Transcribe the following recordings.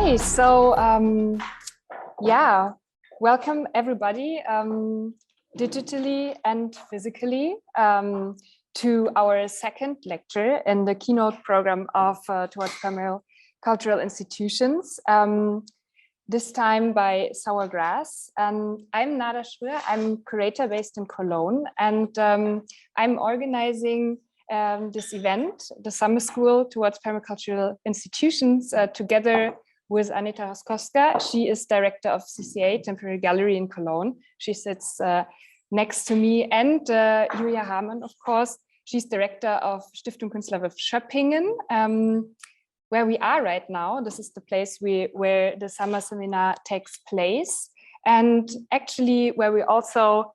Okay, so yeah, welcome everybody, digitally and physically, to our second lecture in the keynote program of towards Perma-Cultural institutions. This time by Sour Grass. I'm Nada Schroer. I'm curator based in Cologne, and I'm organizing this event, the summer school towards Perma-Cultural institutions, together with Aneta Rostkowska. She is director of CCA Temporary Gallery in Cologne. She sits next to me, and Julia Haarmann, of course. She's director of Stiftung Künstlerwürf Schöppingen, where we are right now. This is the place where the summer seminar takes place, and actually where we also,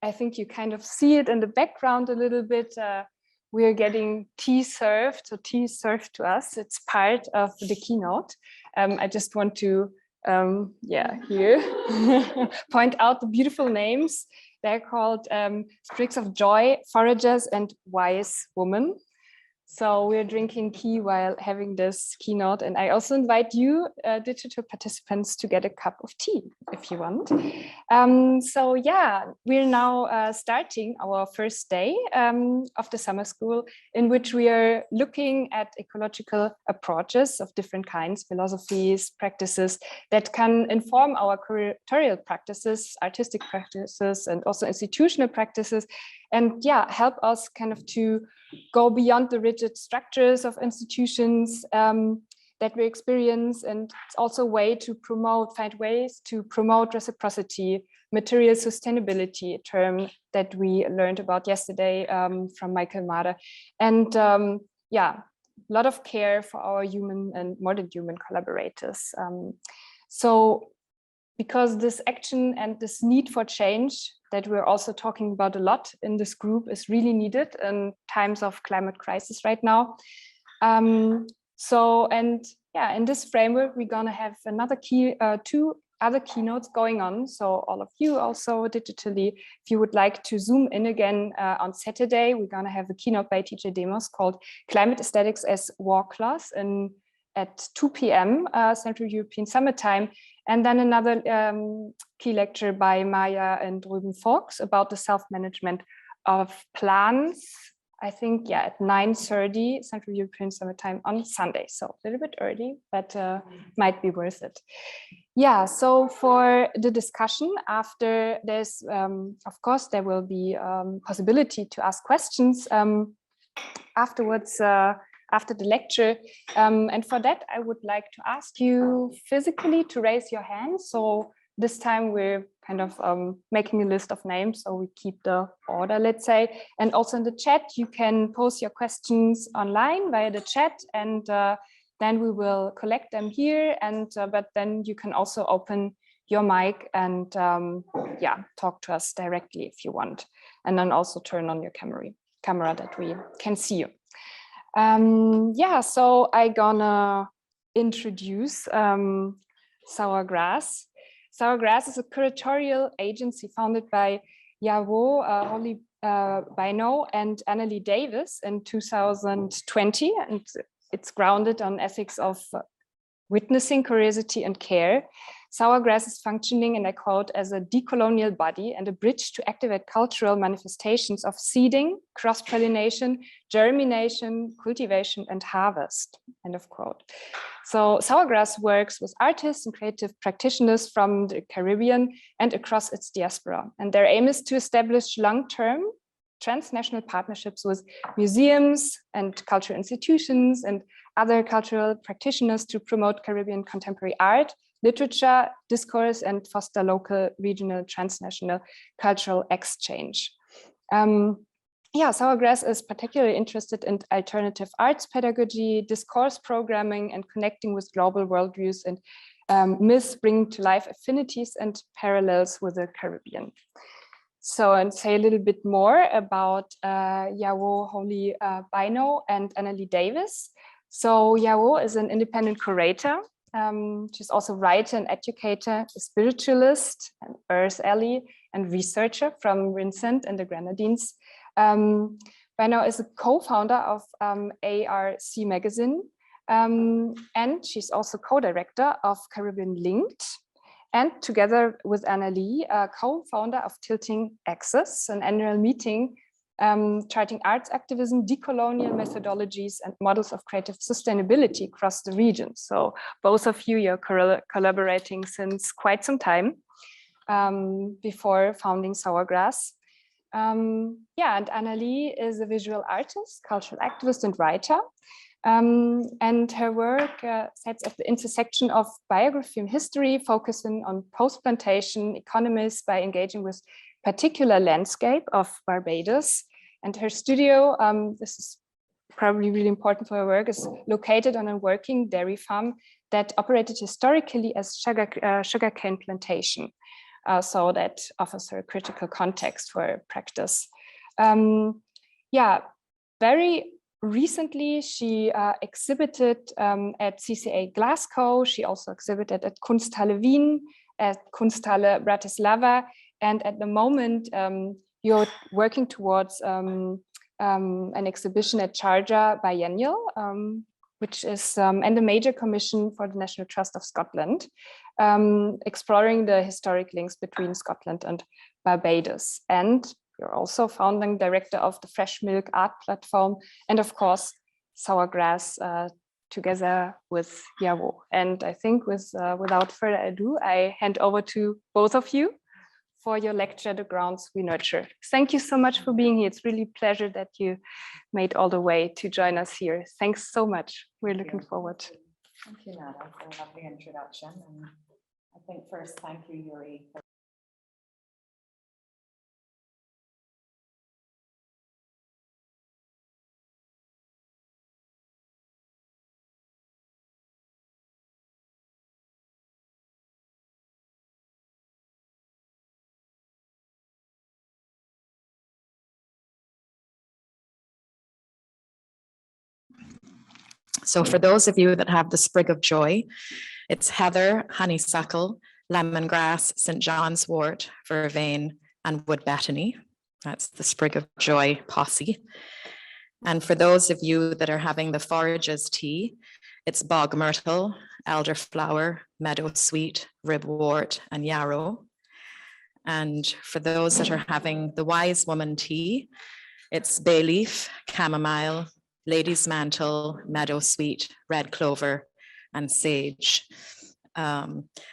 I think you kind of see it in the background a little bit, we are getting tea served, so tea is served to us. It's part of the keynote. I just want to, here, point out the beautiful names. They're called Sprigs of Joy, Foragers, and Wise Woman. So we're drinking tea while having this keynote, and I also invite you, digital participants, to get a cup of tea if you want. So yeah, we're now starting our first day of the summer school, in which we are looking at ecological approaches of different kinds, philosophies, practices that can inform our curatorial practices, artistic practices, and also institutional practices, and yeah, help us kind of to go beyond the rigid structures of institutions that we experience. And it's also a way to find ways to promote reciprocity, material sustainability, a term that we learned about yesterday from Michael Mader. And yeah, a lot of care for our human and modern human collaborators. So because this action and this need for change that we're also talking about a lot in this group is really needed in times of climate crisis right now. And yeah, in this framework, we're gonna have another two other keynotes going on. So all of you also digitally, if you would like to zoom in again on Saturday, we're gonna have a keynote by TJ Demos called Climate Aesthetics as War Class at 2 p.m. Central European Summertime. And then another key lecture by Maya and Ruben Fox about the self-management of plants, I think, yeah, at 9:30 Central European Summertime on Sunday. So a little bit early, but might be worth it. Yeah, so for the discussion after this, of course, there will be possibility to ask questions afterwards, after the lecture. And for that, I would like to ask you physically to raise your hand. So this time we're kind of making a list of names, so we keep the order, let's say. And also in the chat, you can post your questions online via the chat, and then we will collect them here. And but then you can also open your mic and yeah, talk to us directly if you want. And then also turn on your camera that we can see you. Yeah, so I'm gonna introduce Sour Grass. Sour Grass is a curatorial agency founded by Holly Bynoe and Annalee Davis in 2020, and it's grounded on ethics of witnessing, curiosity, and care. Sour Grass is functioning, and I quote, as a decolonial body and a bridge to activate cultural manifestations of seeding, cross-pollination, germination, cultivation, and harvest, end of quote. So Sour Grass works with artists and creative practitioners from the Caribbean and across its diaspora. And their aim is to establish long-term transnational partnerships with museums and cultural institutions and other cultural practitioners to promote Caribbean contemporary art, literature, discourse, and foster local, regional, transnational cultural exchange. Yeah, Sour Grass is particularly interested in alternative arts pedagogy, discourse programming, and connecting with global worldviews and myths, bringing to life affinities and parallels with the Caribbean. So, and say a little bit more about Holly Bynoe and Annalee Davis. So Yao is an independent curator. She's also a writer and educator, a spiritualist, an earth ally, and researcher from Vincent and the Grenadines. Bynoe is a co-founder of ARC magazine, And she's also co-director of Caribbean Linked, and together with Annalee, co-founder of Tilting Axis, an annual meeting charting arts activism, decolonial methodologies, and models of creative sustainability across the region. So both of you, you're collaborating since quite some time before founding Sourgrass. Yeah, and Annalee is a visual artist, cultural activist, and writer. And her work sits at the intersection of biography and history, focusing on post-plantation economies by engaging with particular landscape of Barbados. And her studio, this is probably really important for her work, is located on a working dairy farm that operated historically as sugarcane plantation. So that offers her critical context for her practice. Yeah, very recently, she exhibited at CCA Glasgow. She also exhibited at Kunsthalle Wien, at Kunsthalle Bratislava, and at the moment, you're working towards an exhibition at Sharjah Biennial, which is and a major commission for the National Trust of Scotland, exploring the historic links between Scotland and Barbados. And you're also founding director of the Fresh Milk Art Platform, and of course, Sourgrass together with Yawo. And I think without further ado, I hand over to both of you for your lecture, The Grounds We Nurture. Thank you so much for being here. It's really a pleasure that you made all the way to join us here. Thanks so much. We're looking forward. Thank you, Nada, for a lovely introduction. And I think first, thank you, Yuri. So for those of you that have the sprig of joy, it's heather, honeysuckle, lemongrass, St. John's wort, vervain, and wood betony. That's the sprig of joy posse. And for those of you that are having the forages tea, it's bog myrtle, elderflower, meadow sweet, ribwort, and yarrow. And for those that are having the wise woman tea, it's bay leaf, chamomile, lady's mantle, meadow sweet, red clover, and sage.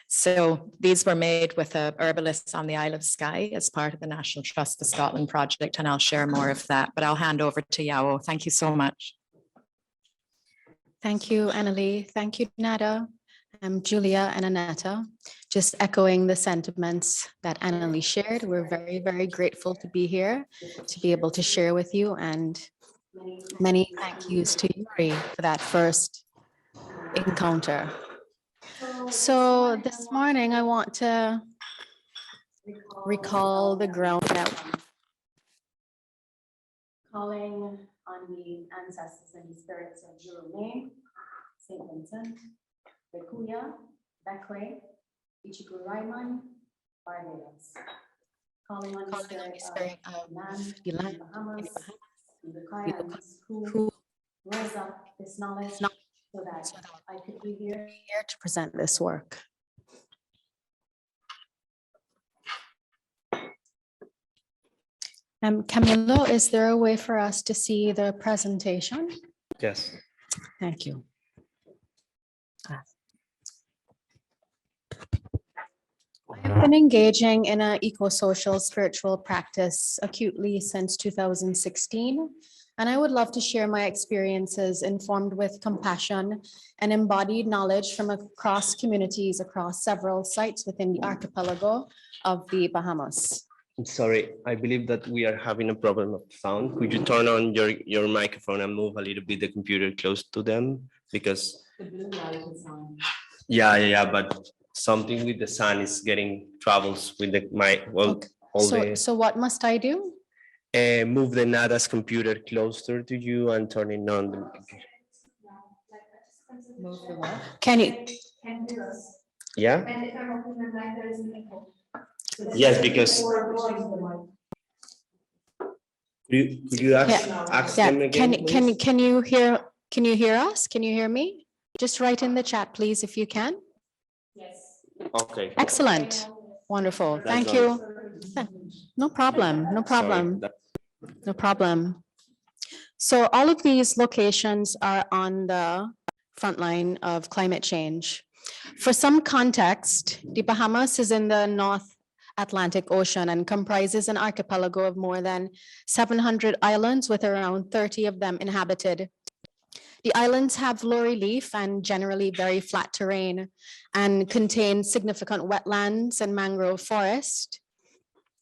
So these were made with a herbalist on the Isle of Skye as part of the National Trust for Scotland project, and I'll share more of that, but I'll hand over to Yawo. Thank you so much. Thank you, Annalee. Thank you, Nada, Julia, and Aneta. Just echoing the sentiments that Annalee shared. We're very, very grateful to be here, to be able to share with you, and many thank yous to Yuri for that first encounter. So this morning, I want to recall the ground that calling on the ancestors and the spirits of Schroer, St. Vincent, Bekuya, Bekwe, Ichiguraiman, Barbados. Calling on the spirit of land, the Bahamas, the who rose up this knowledge so that I could be here to present this work. Camilo, is there a way for us to see the presentation? Yes. Thank you. I've been engaging in an eco-social spiritual practice acutely since 2016, and I would love to share my experiences informed with compassion and embodied knowledge from across communities across several sites within the archipelago of the Bahamas. I'm sorry, I believe that we are having a problem of sound. Could you turn on your microphone and move a little bit the computer close to them? Because the blue light is on. Yeah, but something with the sun is getting troubles with the mic. Well, okay. So what must I do? Move the Nada's computer closer to you and turn it on the computer. Move the what? Can you? Yeah. Yes, because could you ask them again? Can you hear us? Can you hear me? Just write in the chat, please, if you can. Yes. Okay. Excellent. Wonderful. That's Thank all. you. No problem. No problem. Sorry, No problem. So all of these locations are on the front line of climate change. For some context, the Bahamas is in the North Atlantic Ocean and comprises an archipelago of more than 700 islands with around 30 of them inhabited. The islands have low relief and generally very flat terrain and contain significant wetlands and mangrove forest,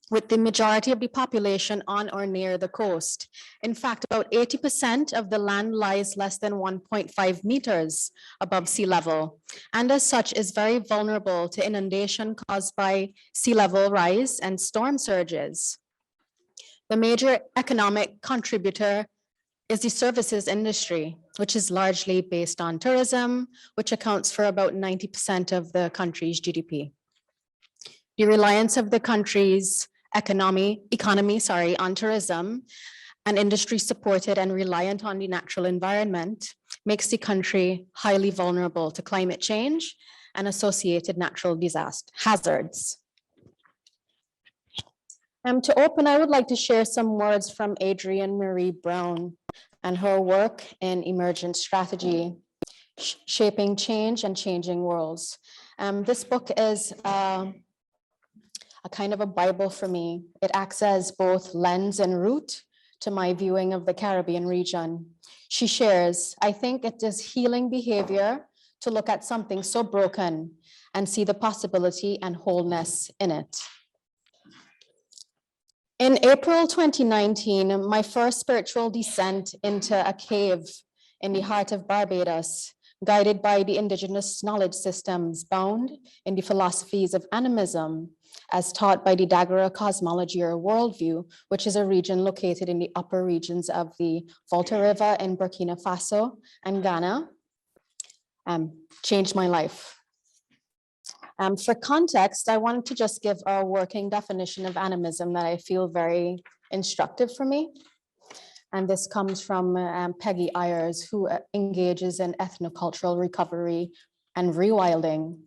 with the majority of the population on or near the coast. In fact, about 80% of the land lies less than 1.5 meters above sea level, and as such is very vulnerable to inundation caused by sea level rise and storm surges. The major economic contributor is the services industry, which is largely based on tourism, which accounts for about 90% of the country's GDP. The reliance of the country's economy on tourism and industry supported and reliant on the natural environment makes the country highly vulnerable to climate change and associated natural disaster hazards. To open, I would like to share some words from Adrienne Marie Brown and her work in emergent strategy, shaping change and changing worlds. This book is a kind of a Bible for me. It acts as both lens and root to my viewing of the Caribbean region. She shares, I think it is healing behavior to look at something so broken and see the possibility and wholeness in it. In April 2019, my first spiritual descent into a cave in the heart of Barbados, guided by the indigenous knowledge systems bound in the philosophies of animism, as taught by the Dagara cosmology or worldview, which is a region located in the upper regions of the Volta River in Burkina Faso and Ghana, changed my life. For context, I wanted to just give a working definition of animism that I feel very instructive for me. And this comes from Peggy Ayers, who engages in ethnocultural recovery and rewilding.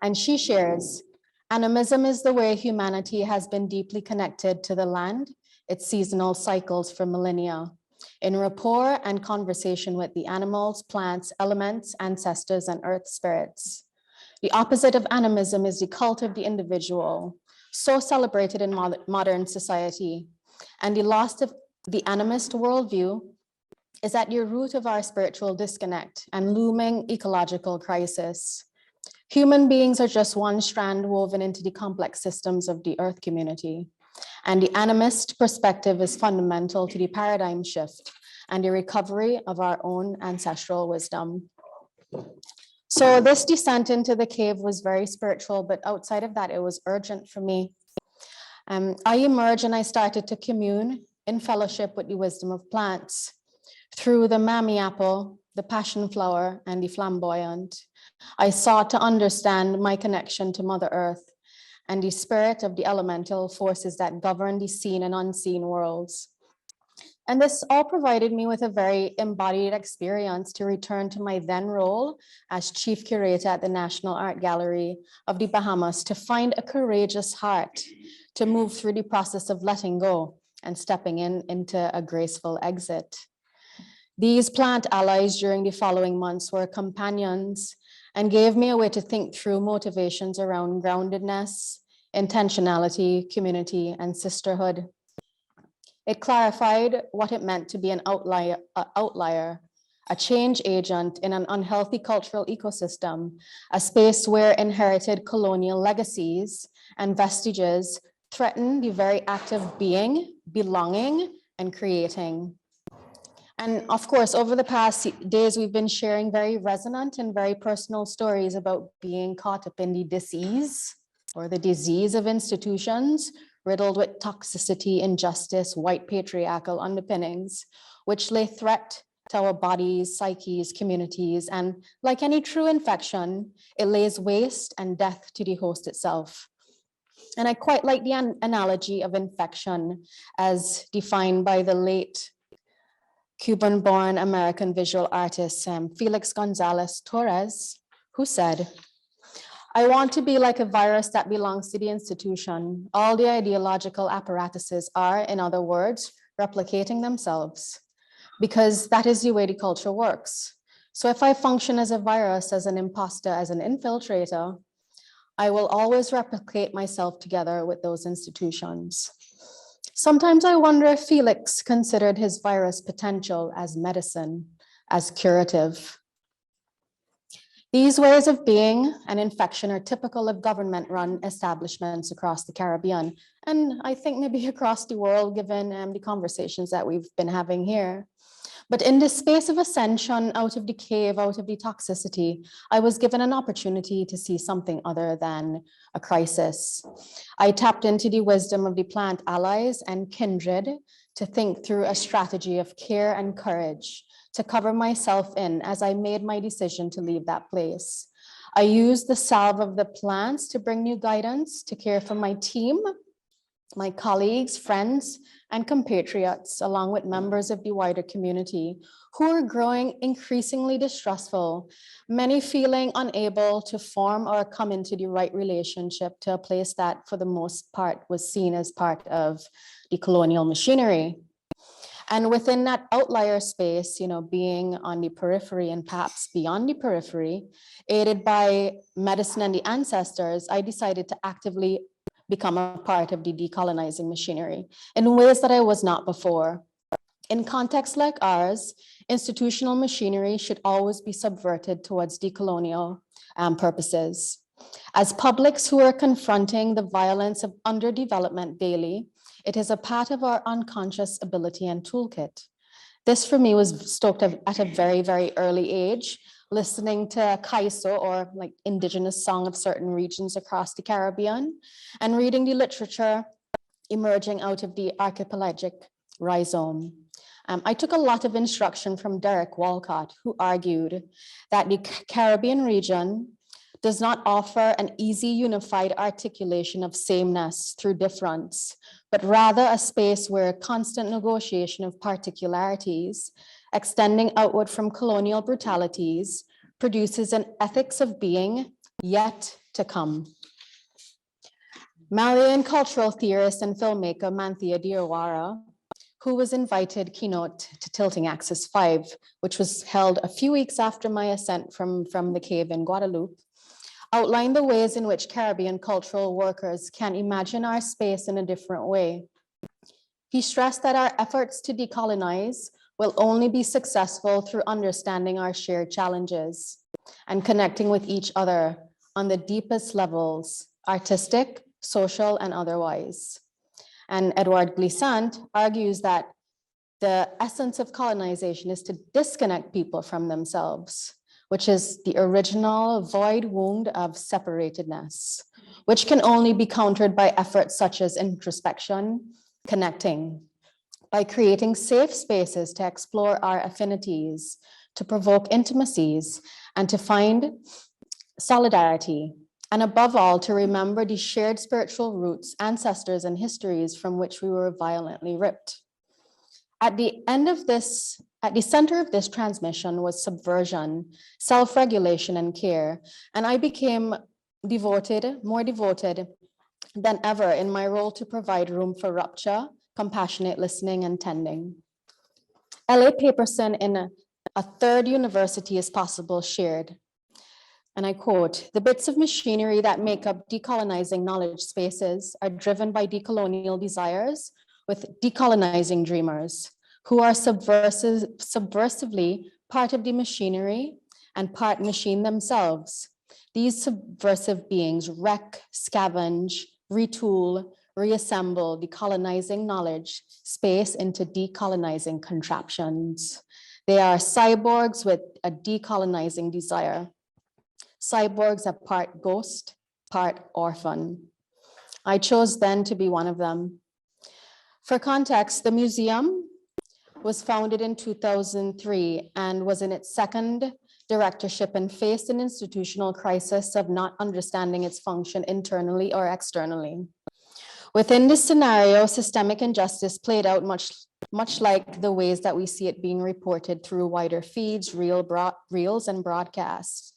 And she shares, animism is the way humanity has been deeply connected to the land, its seasonal cycles for millennia, in rapport and conversation with the animals, plants, elements, ancestors, and earth spirits. The opposite of animism is the cult of the individual, so celebrated in modern society. And the loss of the animist worldview is at the root of our spiritual disconnect and looming ecological crisis. Human beings are just one strand woven into the complex systems of the earth community. And the animist perspective is fundamental to the paradigm shift and the recovery of our own ancestral wisdom. So this descent into the cave was very spiritual, but outside of that, it was urgent for me. I emerged and I started to commune in fellowship with the wisdom of plants through the mammy apple, the passion flower, and the flamboyant. I sought to understand my connection to Mother Earth and the spirit of the elemental forces that govern the seen and unseen worlds. And this all provided me with a very embodied experience to return to my then role as chief curator at the National Art Gallery of the Bahamas to find a courageous heart to move through the process of letting go and stepping into a graceful exit. These plant allies during the following months were companions and gave me a way to think through motivations around groundedness, intentionality, community, and sisterhood. It clarified what it meant to be an outlier, a change agent in an unhealthy cultural ecosystem, a space where inherited colonial legacies and vestiges threaten the very act of being, belonging, and creating. And of course, over the past days, we've been sharing very resonant and very personal stories about being caught up in the disease or the disease of institutions, riddled with toxicity, injustice, white patriarchal underpinnings, which lay threat to our bodies, psyches, communities, and like any true infection, it lays waste and death to the host itself. And I quite like the analogy of infection as defined by the late Cuban-born American visual artist Felix Gonzalez Torres, who said, "I want to be like a virus that belongs to the institution. All the ideological apparatuses are, in other words, replicating themselves, because that is the way the culture works. So if I function as a virus, as an imposter, as an infiltrator, I will always replicate myself together with those institutions." Sometimes I wonder if Felix considered his virus potential as medicine, as curative. These ways of being and infection are typical of government-run establishments across the Caribbean, and I think maybe across the world, given the conversations that we've been having here. But in this space of ascension, out of the cave, out of the toxicity, I was given an opportunity to see something other than a crisis. I tapped into the wisdom of the plant allies and kindred to think through a strategy of care and courage, to cover myself in as I made my decision to leave that place. I used the salve of the plants to bring new guidance, to care for my team, my colleagues, friends, and compatriots, along with members of the wider community who are growing increasingly distrustful, many feeling unable to form or come into the right relationship to a place that for the most part was seen as part of the colonial machinery. And within that outlier space, being on the periphery and perhaps beyond the periphery, aided by medicine and the ancestors, I decided to actively become a part of the decolonizing machinery in ways that I was not before. In contexts like ours, institutional machinery should always be subverted towards decolonial purposes. As publics who are confronting the violence of underdevelopment daily, it is a part of our unconscious ability and toolkit. This for me was stoked at a very, very early age, listening to Kaiso, or like indigenous song of certain regions across the Caribbean, and reading the literature emerging out of the archipelagic rhizome. I took a lot of instruction from Derek Walcott, who argued that the Caribbean region does not offer an easy unified articulation of sameness through difference, but rather a space where constant negotiation of particularities, extending outward from colonial brutalities, produces an ethics of being yet to come. Malian cultural theorist and filmmaker Manthia Diawara, who was invited keynote to Tilting Axis 5, which was held a few weeks after my ascent from the cave in Guadeloupe, outlined the ways in which Caribbean cultural workers can imagine our space in a different way. He stressed that our efforts to decolonize will only be successful through understanding our shared challenges and connecting with each other on the deepest levels, artistic, social, and otherwise. And Edouard Glissant argues that the essence of colonization is to disconnect people from themselves, which is the original void wound of separatedness, which can only be countered by efforts such as introspection, connecting, by creating safe spaces to explore our affinities, to provoke intimacies, and to find solidarity, and above all, to remember the shared spiritual roots, ancestors, and histories from which we were violently ripped. At the center of this transmission was subversion, self-regulation, and care, and I became more devoted than ever in my role to provide room for rupture, compassionate listening, and tending. L.A. Paperson in A Third University is Possible shared, and I quote, "The bits of machinery that make up decolonizing knowledge spaces are driven by decolonial desires with decolonizing dreamers who are subversively part of the machinery and part machine themselves. These subversive beings wreck, scavenge, retool, reassemble decolonizing knowledge space into decolonizing contraptions. They are cyborgs with a decolonizing desire. Cyborgs are part ghost, part orphan. I chose then to be one of them. For context, the museum was founded in 2003 and was in its second directorship and faced an institutional crisis of not understanding its function internally or externally. Within this scenario, systemic injustice played out much like the ways that we see it being reported through wider feeds, reels, and broadcasts.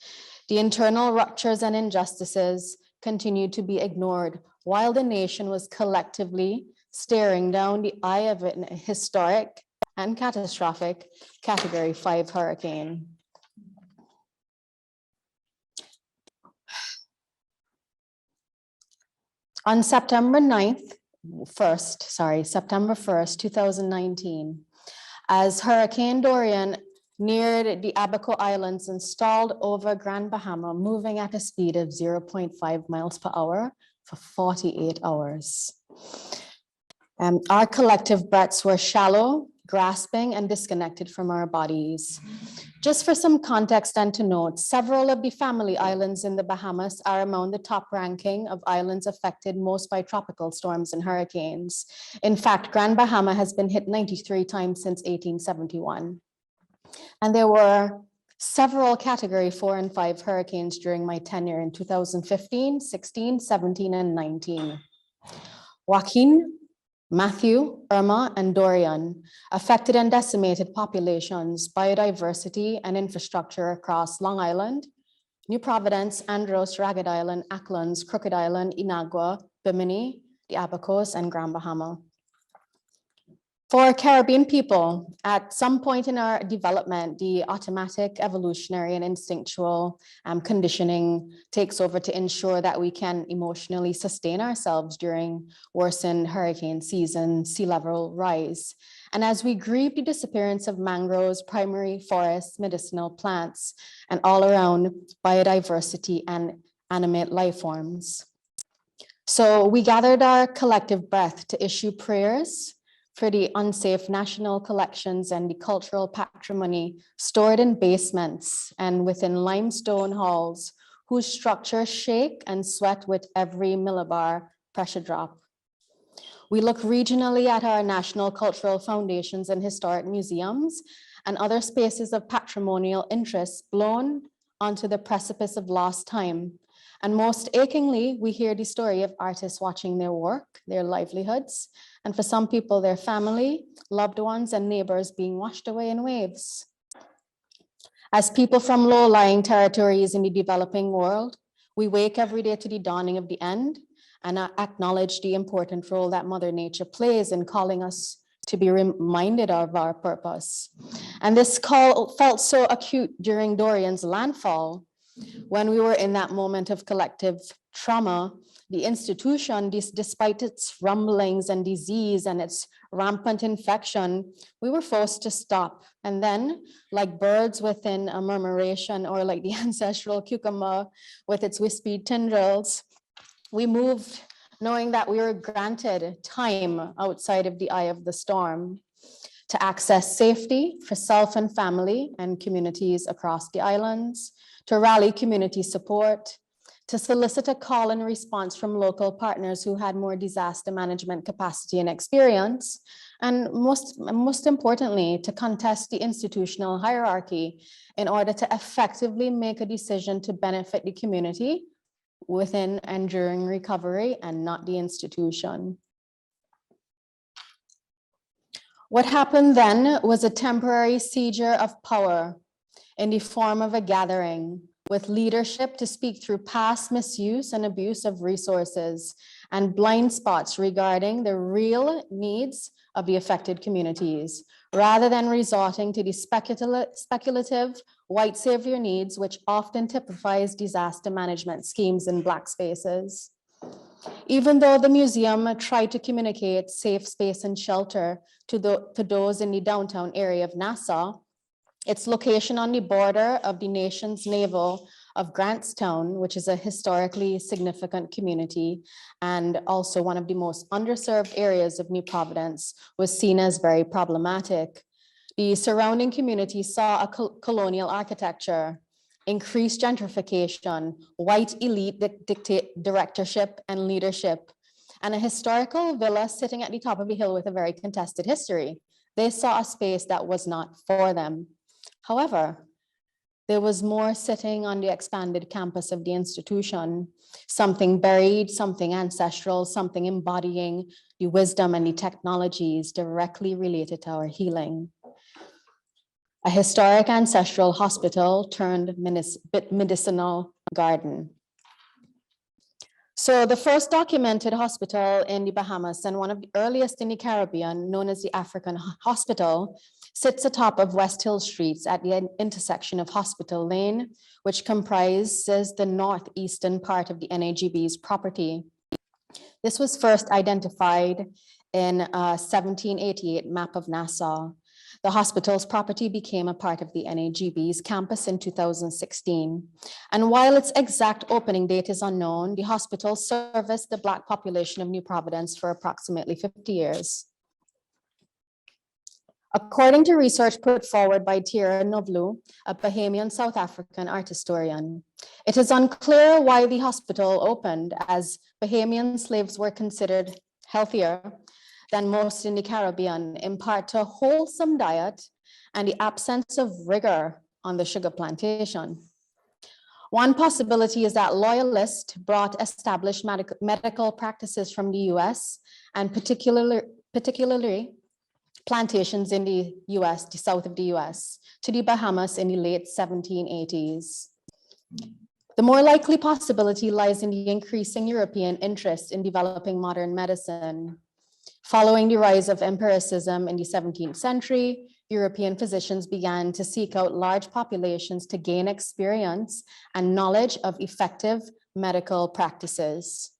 The internal ruptures and injustices continued to be ignored while the nation was collectively staring down the eye of an historic and catastrophic Category 5 hurricane. On September 1st, 2019, as Hurricane Dorian neared the Abaco Islands and stalled over Grand Bahama, moving at a speed of 0.5 miles per hour for 48 hours. Our collective breaths were shallow, grasping, and disconnected from our bodies. Just for some context and to note, several of the family islands in the Bahamas are among the top ranking of islands affected most by tropical storms and hurricanes. In fact, Grand Bahama has been hit 93 times since 1871. And there were several Category 4 and 5 hurricanes during my tenure in 2015, 16, 17, and 19. Joaquin, Matthew, Irma, and Dorian affected and decimated populations, biodiversity, and infrastructure across Long Island, New Providence, Andros, Ragged Island, Acklands, Crooked Island, Inagua, Bimini, the Abacos, and Grand Bahama. For Caribbean people, at some point in our development, the automatic, evolutionary, and instinctual conditioning takes over to ensure that we can emotionally sustain ourselves during worsened hurricane season, sea level rise. And as we grieve the disappearance of mangroves, primary forests, medicinal plants, and all around biodiversity and animate life forms. So we gathered our collective breath to issue prayers for the unsafe national collections and the cultural patrimony stored in basements and within limestone halls, whose structures shake and sweat with every millibar pressure drop. We look regionally at our national cultural foundations and historic museums and other spaces of patrimonial interest blown onto the precipice of lost time. And most achingly, we hear the story of artists watching their work, their livelihoods, and for some people, their family, loved ones, and neighbors being washed away in waves. As people from low-lying territories in the developing world, we wake every day to the dawning of the end and acknowledge the important role that Mother Nature plays in calling us to be reminded of our purpose. And this call felt so acute during Dorian's landfall. When we were in that moment of collective trauma, the institution, despite its rumblings and disease and its rampant infection, we were forced to stop. And then, like birds within a murmuration, or like the ancestral cucumber with its wispy tendrils, we moved knowing that we were granted time outside of the eye of the storm to access safety for self and family and communities across the islands, to rally community support, to solicit a call and response from local partners who had more disaster management capacity and experience, and most importantly, to contest the institutional hierarchy in order to effectively make a decision to benefit the community within and during recovery and not the institution. What happened then was a temporary seizure of power in the form of a gathering with leadership to speak through past misuse and abuse of resources and blind spots regarding the real needs of the affected communities, rather than resorting to the speculative white savior needs, which often typifies disaster management schemes in Black spaces. Even though the museum tried to communicate safe space and shelter to those in the downtown area of Nassau, its location on the border of the nation's navel of Grantstown, which is a historically significant community and also one of the most underserved areas of New Providence, was seen as very problematic. The surrounding community saw a colonial architecture, increased gentrification, white elite directorship and leadership, and a historical villa sitting at the top of the hill with a very contested history. They saw a space that was not for them. However, There was more sitting on the expanded campus of the institution, something buried, something ancestral, something embodying the wisdom and the technologies directly related to our healing. A historic ancestral hospital turned medicinal garden. So the first documented hospital in the Bahamas and one of the earliest in the Caribbean, known as the African Hospital, sits atop of West Hill Streets at the intersection of Hospital Lane, which comprises the northeastern part of the NAGB's property. This was first identified in a 1788 map of Nassau. The hospital's property became a part of the NAGB's campus in 2016. And while its exact opening date is unknown, the hospital serviced the Black population of New Providence for approximately 50 years. According to research put forward by Tira Novlu, a Bahamian South African art historian, it is unclear why the hospital opened, as Bahamian slaves were considered healthier than most in the Caribbean, in part to a wholesome diet and the absence of rigor on the sugar plantation. One possibility is that loyalists brought established medical practices from the US, and particularly plantations in the US, the south of the US, to the Bahamas in the late 1780s. The more likely possibility lies in the increasing European interest in developing modern medicine. Following the rise of empiricism in the 17th century, European physicians began to seek out large populations to gain experience and knowledge of effective medical practices.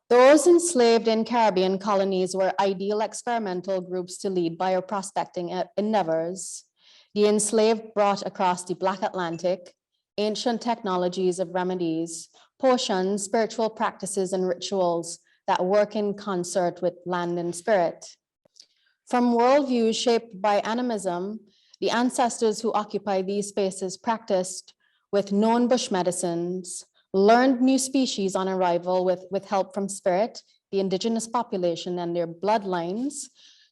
Those enslaved in Caribbean colonies were ideal experimental groups to lead bioprospecting endeavors. The enslaved brought across the Black Atlantic ancient technologies of remedies, potions, spiritual practices, and rituals that work in concert with land and spirit. From worldviews shaped by animism, the ancestors who occupy these spaces practiced with known bush medicines, learned new species on arrival with help from spirit, the indigenous population and their bloodlines,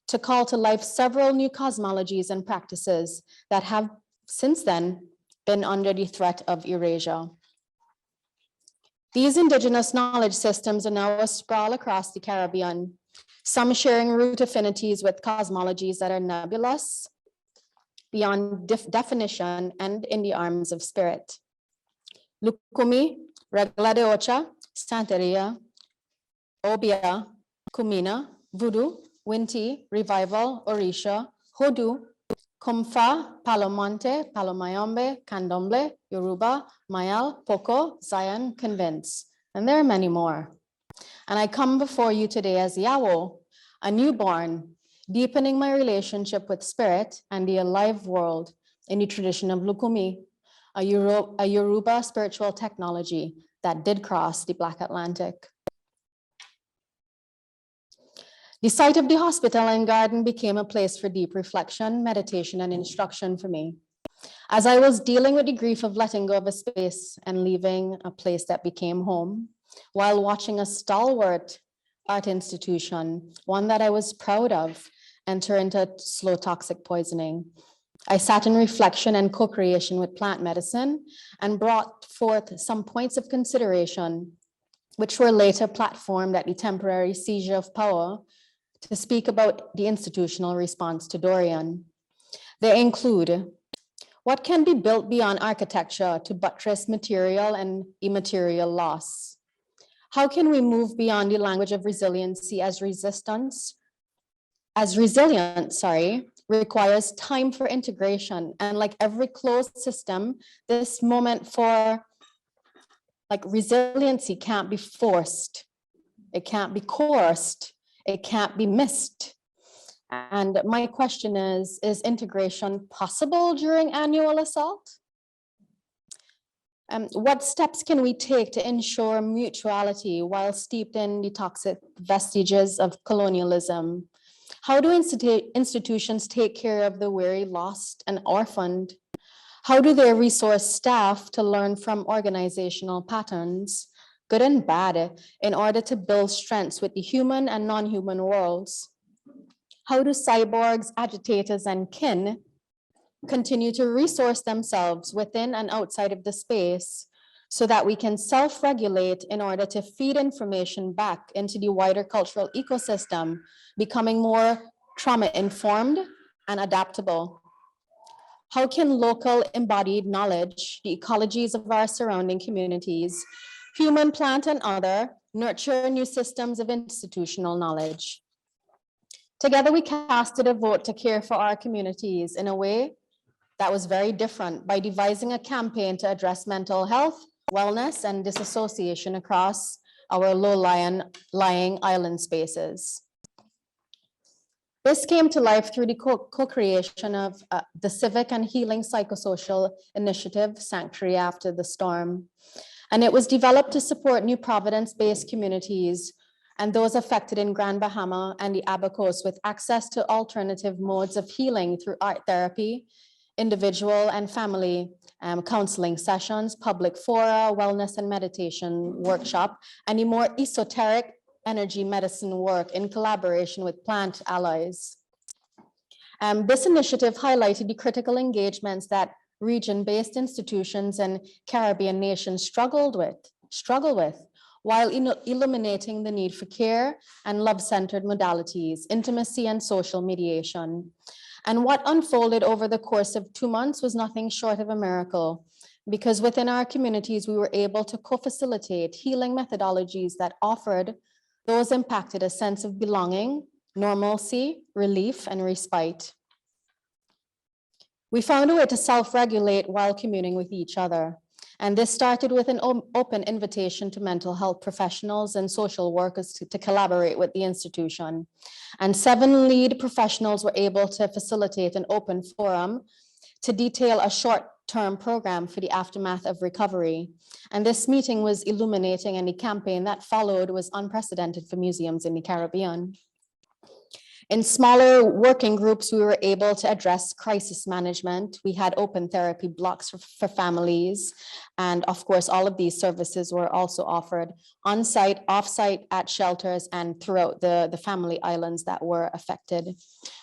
to call to life several new cosmologies and practices that have since then been under the threat of erasure. These indigenous knowledge systems are now sprawl across the Caribbean, some sharing root affinities with cosmologies that are nebulous, beyond definition, and in the arms of spirit. Lukumi, Regla de Ocha, Santeria, Obia, Kumina, Voodoo, Winti, Revival, Orisha, Hodu, Kumfa, Palomonte, Palomayombe, Candomblé, Yoruba, Mayal, Poco, Zion, Convince, and there are many more. And I come before you today as Yawo, a newborn, deepening my relationship with spirit and the alive world in the tradition of Lukumi, a Yoruba spiritual technology that did cross the Black Atlantic. The site of the hospital and garden became a place for deep reflection, meditation, and instruction for me. As I was dealing with the grief of letting go of a space and leaving a place that became home, while watching a stalwart art institution, one that I was proud of, enter into slow toxic poisoning, I sat in reflection and co-creation with plant medicine and brought forth some points of consideration, which were later platformed at the temporary seizure of power to speak about the institutional response to Dorian. They include, what can be built beyond architecture to buttress material and immaterial loss? How can we move beyond the language of resiliency as resilience requires time for integration. And like every closed system, this moment for resiliency can't be forced. It can't be coerced. It can't be missed. And my question is integration possible during annual assault? What steps can we take to ensure mutuality while steeped in the toxic vestiges of colonialism? How do institutions take care of the weary, lost, and orphaned? How do they resource staff to learn from organizational patterns, good and bad, in order to build strengths with the human and non-human worlds? How do cyborgs, agitators, and kin continue to resource themselves within and outside of the space so that we can self-regulate in order to feed information back into the wider cultural ecosystem, becoming more trauma-informed and adaptable. How can local embodied knowledge, the ecologies of our surrounding communities, human, plant, and other, nurture new systems of institutional knowledge? Together, we casted a vote to care for our communities in a way that was very different by devising a campaign to address mental health, wellness, and disassociation across our low-lying island spaces. This came to life through the co-creation of the Civic and Healing Psychosocial Initiative, Sanctuary After the Storm. And it was developed to support New Providence-based communities and those affected in Grand Bahama and the Abacos with access to alternative modes of healing through art therapy, individual and family counseling sessions, public fora, wellness and meditation workshop, and the more esoteric energy medicine work in collaboration with plant allies. This initiative highlighted the critical engagements that region-based institutions and Caribbean nations struggle with, while illuminating the need for care and love-centered modalities, intimacy and social mediation. And what unfolded over the course of 2 months was nothing short of a miracle, because within our communities, we were able to co-facilitate healing methodologies that offered those impacted a sense of belonging, normalcy, relief, and respite. We found a way to self-regulate while communing with each other. And this started with an open invitation to mental health professionals and social workers to collaborate with the institution. And 7 lead professionals were able to facilitate an open forum to detail a short-term program for the aftermath of recovery. And this meeting was illuminating, and the campaign that followed was unprecedented for museums in the Caribbean. In smaller working groups, we were able to address crisis management. We had open therapy blocks for families. And of course, all of these services were also offered on-site, off-site, at shelters, and throughout the family islands that were affected.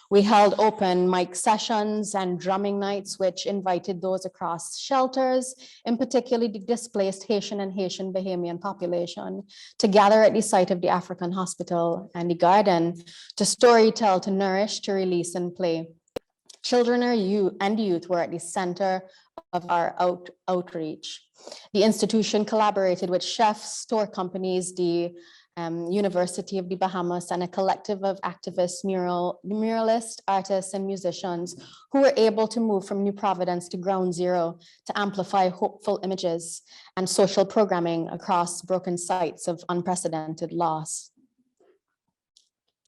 We held open mic sessions and drumming nights, which invited those across shelters, in particular the displaced Haitian and Haitian Bahamian population, to gather at the site of the African Hospital and the garden to storytell, to nourish, to release and play. Children and youth were at the center of our outreach. The institution collaborated with chefs, store companies, the University of the Bahamas, and a collective of activists, muralists, artists, and musicians who were able to move from New Providence to Ground Zero to amplify hopeful images and social programming across broken sites of unprecedented loss.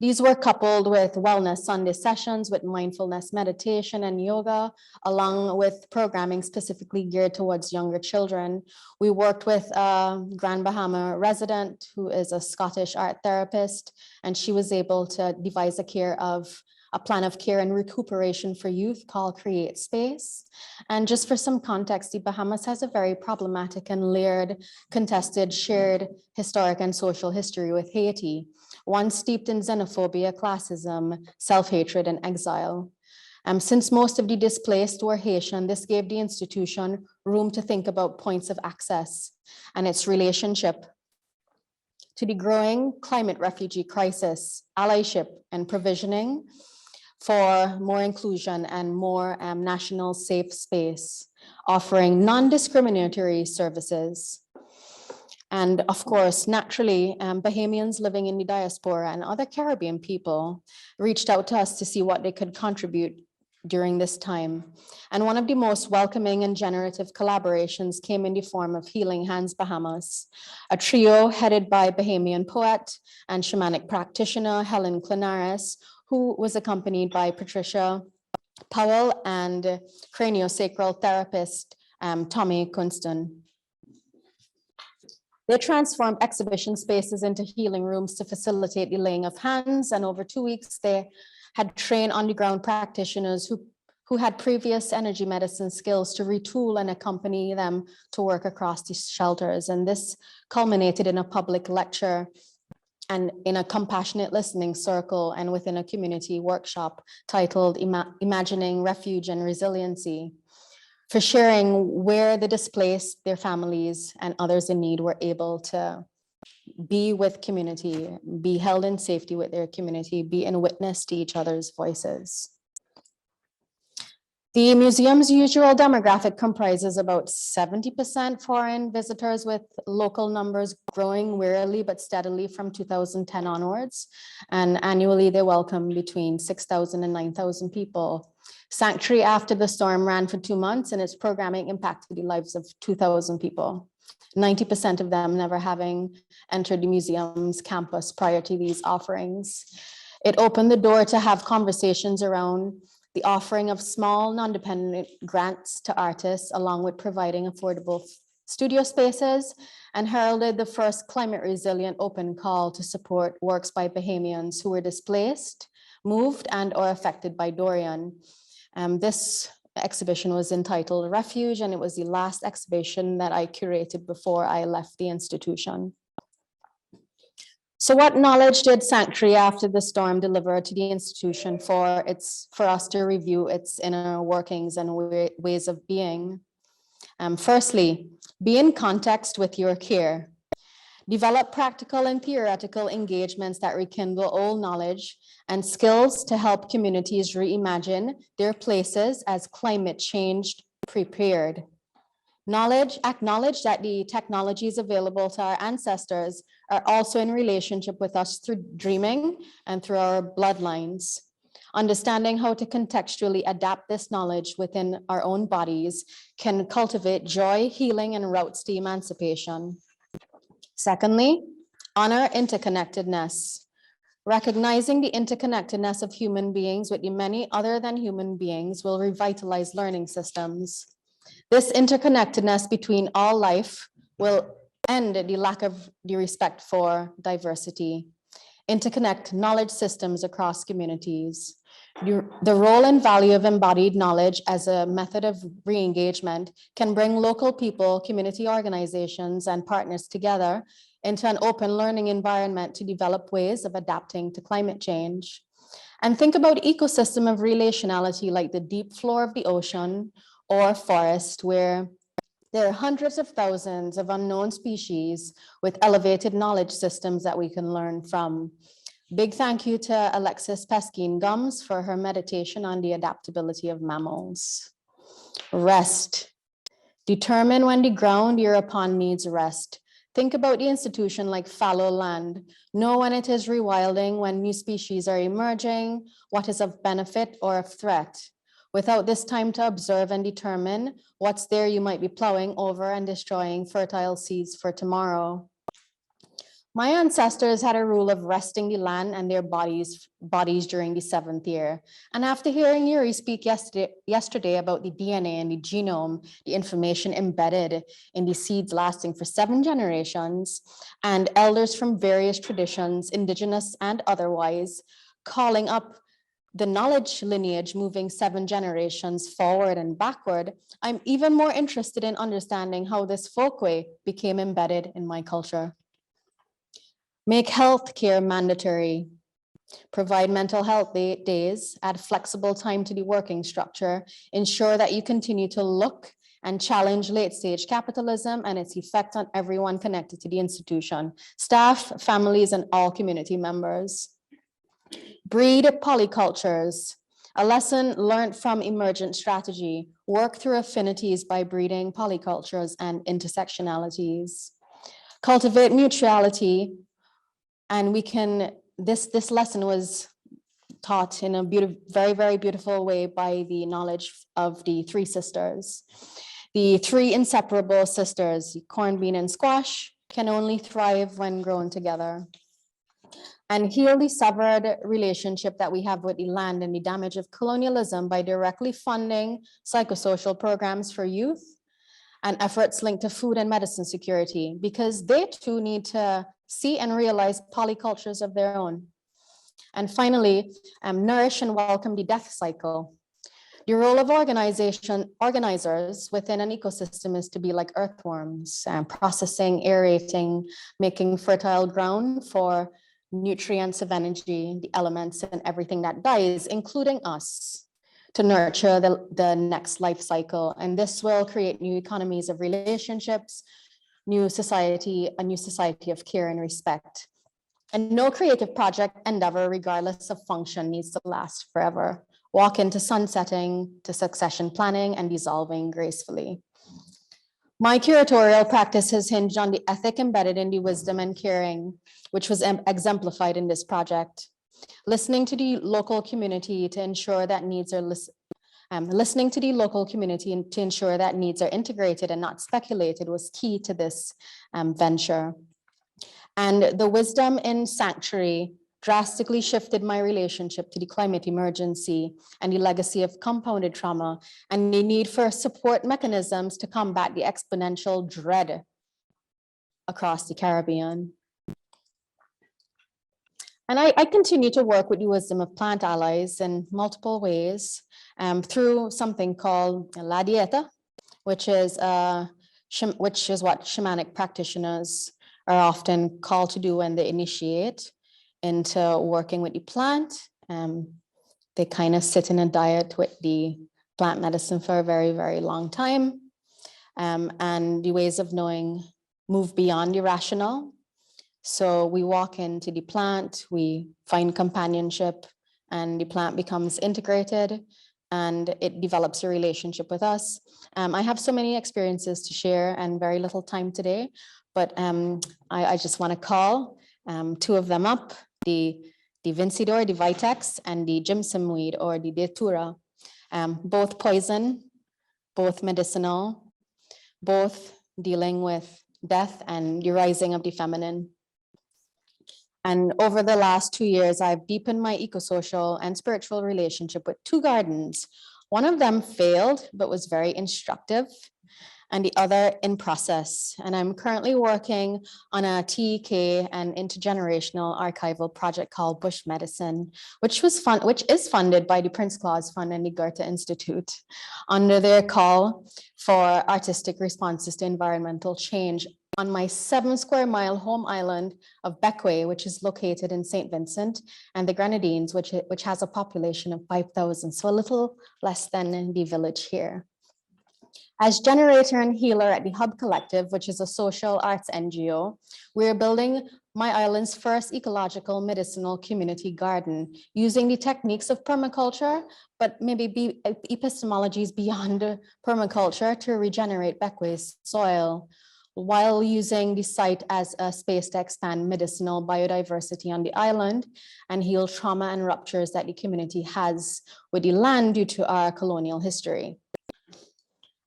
These were coupled with wellness Sunday sessions with mindfulness meditation and yoga, along with programming specifically geared towards younger children. We worked with a Grand Bahama resident who is a Scottish art therapist, and she was able to devise a plan of care and recuperation for youth called Create Space. And just for some context, the Bahamas has a very problematic and layered, contested, shared historic and social history with Haiti, one steeped in xenophobia, classism, self-hatred, and exile. Since most of the displaced were Haitian, this gave the institution room to think about points of access and its relationship to the growing climate refugee crisis, allyship, and provisioning for more inclusion and more national safe space, offering non-discriminatory services. And of course, naturally, Bahamians living in the diaspora and other Caribbean people reached out to us to see what they could contribute during this time. And one of the most welcoming and generative collaborations came in the form of Healing Hands Bahamas, a trio headed by Bahamian poet and shamanic practitioner Helen Clinares, who was accompanied by Patricia Powell and craniosacral therapist Tommy Kunston. They transformed exhibition spaces into healing rooms to facilitate the laying of hands, and over 2 weeks, they had trained on-the-ground practitioners who had previous energy medicine skills to retool and accompany them to work across these shelters. And this culminated in a public lecture and in a compassionate listening circle and within a community workshop titled Imagining Refuge and Resiliency, for sharing where the displaced, their families, and others in need were able to be with community, be held in safety with their community, be in witness to each other's voices. The museum's usual demographic comprises about 70% foreign visitors, with local numbers growing wearily but steadily from 2010 onwards. And annually, they welcome between 6,000 and 9,000 people. Sanctuary After the Storm ran for 2 months, and its programming impacted the lives of 2,000 people, 90% of them never having entered the museum's campus prior to these offerings. It opened the door to have conversations around the offering of small, non-dependent grants to artists, along with providing affordable studio spaces, and heralded the first climate resilient open call to support works by Bahamians who were displaced, moved, and or affected by Dorian. This exhibition was entitled Refuge, and it was the last exhibition that I curated before I left the institution. So what knowledge did Sanctuary After the Storm deliver to the institution for us to review its inner workings and ways of being? Firstly, be in context with your care. Develop practical and theoretical engagements that rekindle old knowledge and skills to help communities reimagine their places as climate change prepared. Acknowledge that the technologies available to our ancestors are also in relationship with us through dreaming and through our bloodlines. Understanding how to contextually adapt this knowledge within our own bodies can cultivate joy, healing, and routes to emancipation. Secondly, honor interconnectedness. Recognizing the interconnectedness of human beings with the many other than human beings will revitalize learning systems. This interconnectedness between all life will end the lack of the respect for diversity. Interconnect knowledge systems across communities. The role and value of embodied knowledge as a method of re-engagement can bring local people, community organizations, and partners together into an open learning environment to develop ways of adapting to climate change. And think about ecosystem of relationality like the deep floor of the ocean or forest, where there are hundreds of thousands of unknown species with elevated knowledge systems that we can learn from. Big thank you to Alexis Peskin-Gums for her meditation on the adaptability of mammals. Rest. Determine when the ground you're upon needs rest. Think about the institution like fallow land. Know when it is rewilding, when new species are emerging, what is of benefit or of threat. Without this time to observe and determine what's there, you might be plowing over and destroying fertile seeds for tomorrow. My ancestors had a rule of resting the land and their bodies during the 7th year. And after hearing Yuri speak yesterday about the DNA and the genome, the information embedded in the seeds lasting for 7 generations, and elders from various traditions, indigenous and otherwise, calling up the knowledge lineage moving 7 generations forward and backward, I'm even more interested in understanding how this folkway became embedded in my culture. Make healthcare mandatory. Provide mental health days, add flexible time to the working structure, ensure that you continue to look and challenge late-stage capitalism and its effect on everyone connected to the institution, staff, families, and all community members. Breed polycultures, a lesson learned from emergent strategy. Work through affinities by breeding polycultures and intersectionalities. Cultivate mutuality, and we can, this lesson was taught in a very, very beautiful way by the knowledge of the 3 sisters. The 3 inseparable sisters, corn, bean, and squash, can only thrive when grown together. And heal the severed relationship that we have with the land and the damage of colonialism by directly funding psychosocial programs for youth and efforts linked to food and medicine security, because they too need to see and realize polycultures of their own. And finally, nourish and welcome the death cycle. The role of organizers within an ecosystem is to be like earthworms, processing, aerating, making fertile ground for nutrients of energy, the elements and everything that dies, including us, to nurture the next life cycle. And this will create new economies of relationships, a new society of care and respect. And no creative project endeavor, regardless of function, needs to last forever. Walk into sunsetting, to succession planning, and dissolving gracefully. My curatorial practice has hinged on the ethic embedded in the wisdom and caring, which was exemplified in this project. Listening to the local community to ensure that needs are listening to the local community and to ensure that needs are integrated and not speculated was key to this venture. And the wisdom in sanctuary drastically shifted my relationship to the climate emergency and the legacy of compounded trauma and the need for support mechanisms to combat the exponential dread across the Caribbean. And I continue to work with the wisdom of plant allies in multiple ways through something called La Dieta, which is what shamanic practitioners are often called to do when they initiate into working with the plant. They kind of sit in a diet with the plant medicine for a very, very long time. And the ways of knowing move beyond the rational. So we walk into the plant, we find companionship, and the plant becomes integrated and it develops a relationship with us. I have so many experiences to share and very little time today, but I just want to call two of them up, the Vincidor, the Vitex, and the Jimson weed or the Datura, both poison, both medicinal, both dealing with death and the rising of the feminine. And over the last 2 years, I've deepened my eco-social and spiritual relationship with 2 gardens. One of them failed, but was very instructive, and the other in process. And I'm currently working on a TEK and intergenerational archival project called Bush Medicine, which is funded by the Prince Claus Fund and the Goethe Institute under their call for artistic responses to environmental change on my 7 square mile home island of Bynoe, which is located in St. Vincent, and the Grenadines, which has a population of 5,000, so a little less than the village here. As generator and healer at the Hub Collective, which is a social arts NGO, we're building my island's first ecological medicinal community garden using the techniques of permaculture, but maybe epistemologies beyond permaculture to regenerate Bynoe's soil, while using the site as a space to expand medicinal biodiversity on the island and heal trauma and ruptures that the community has with the land due to our colonial history.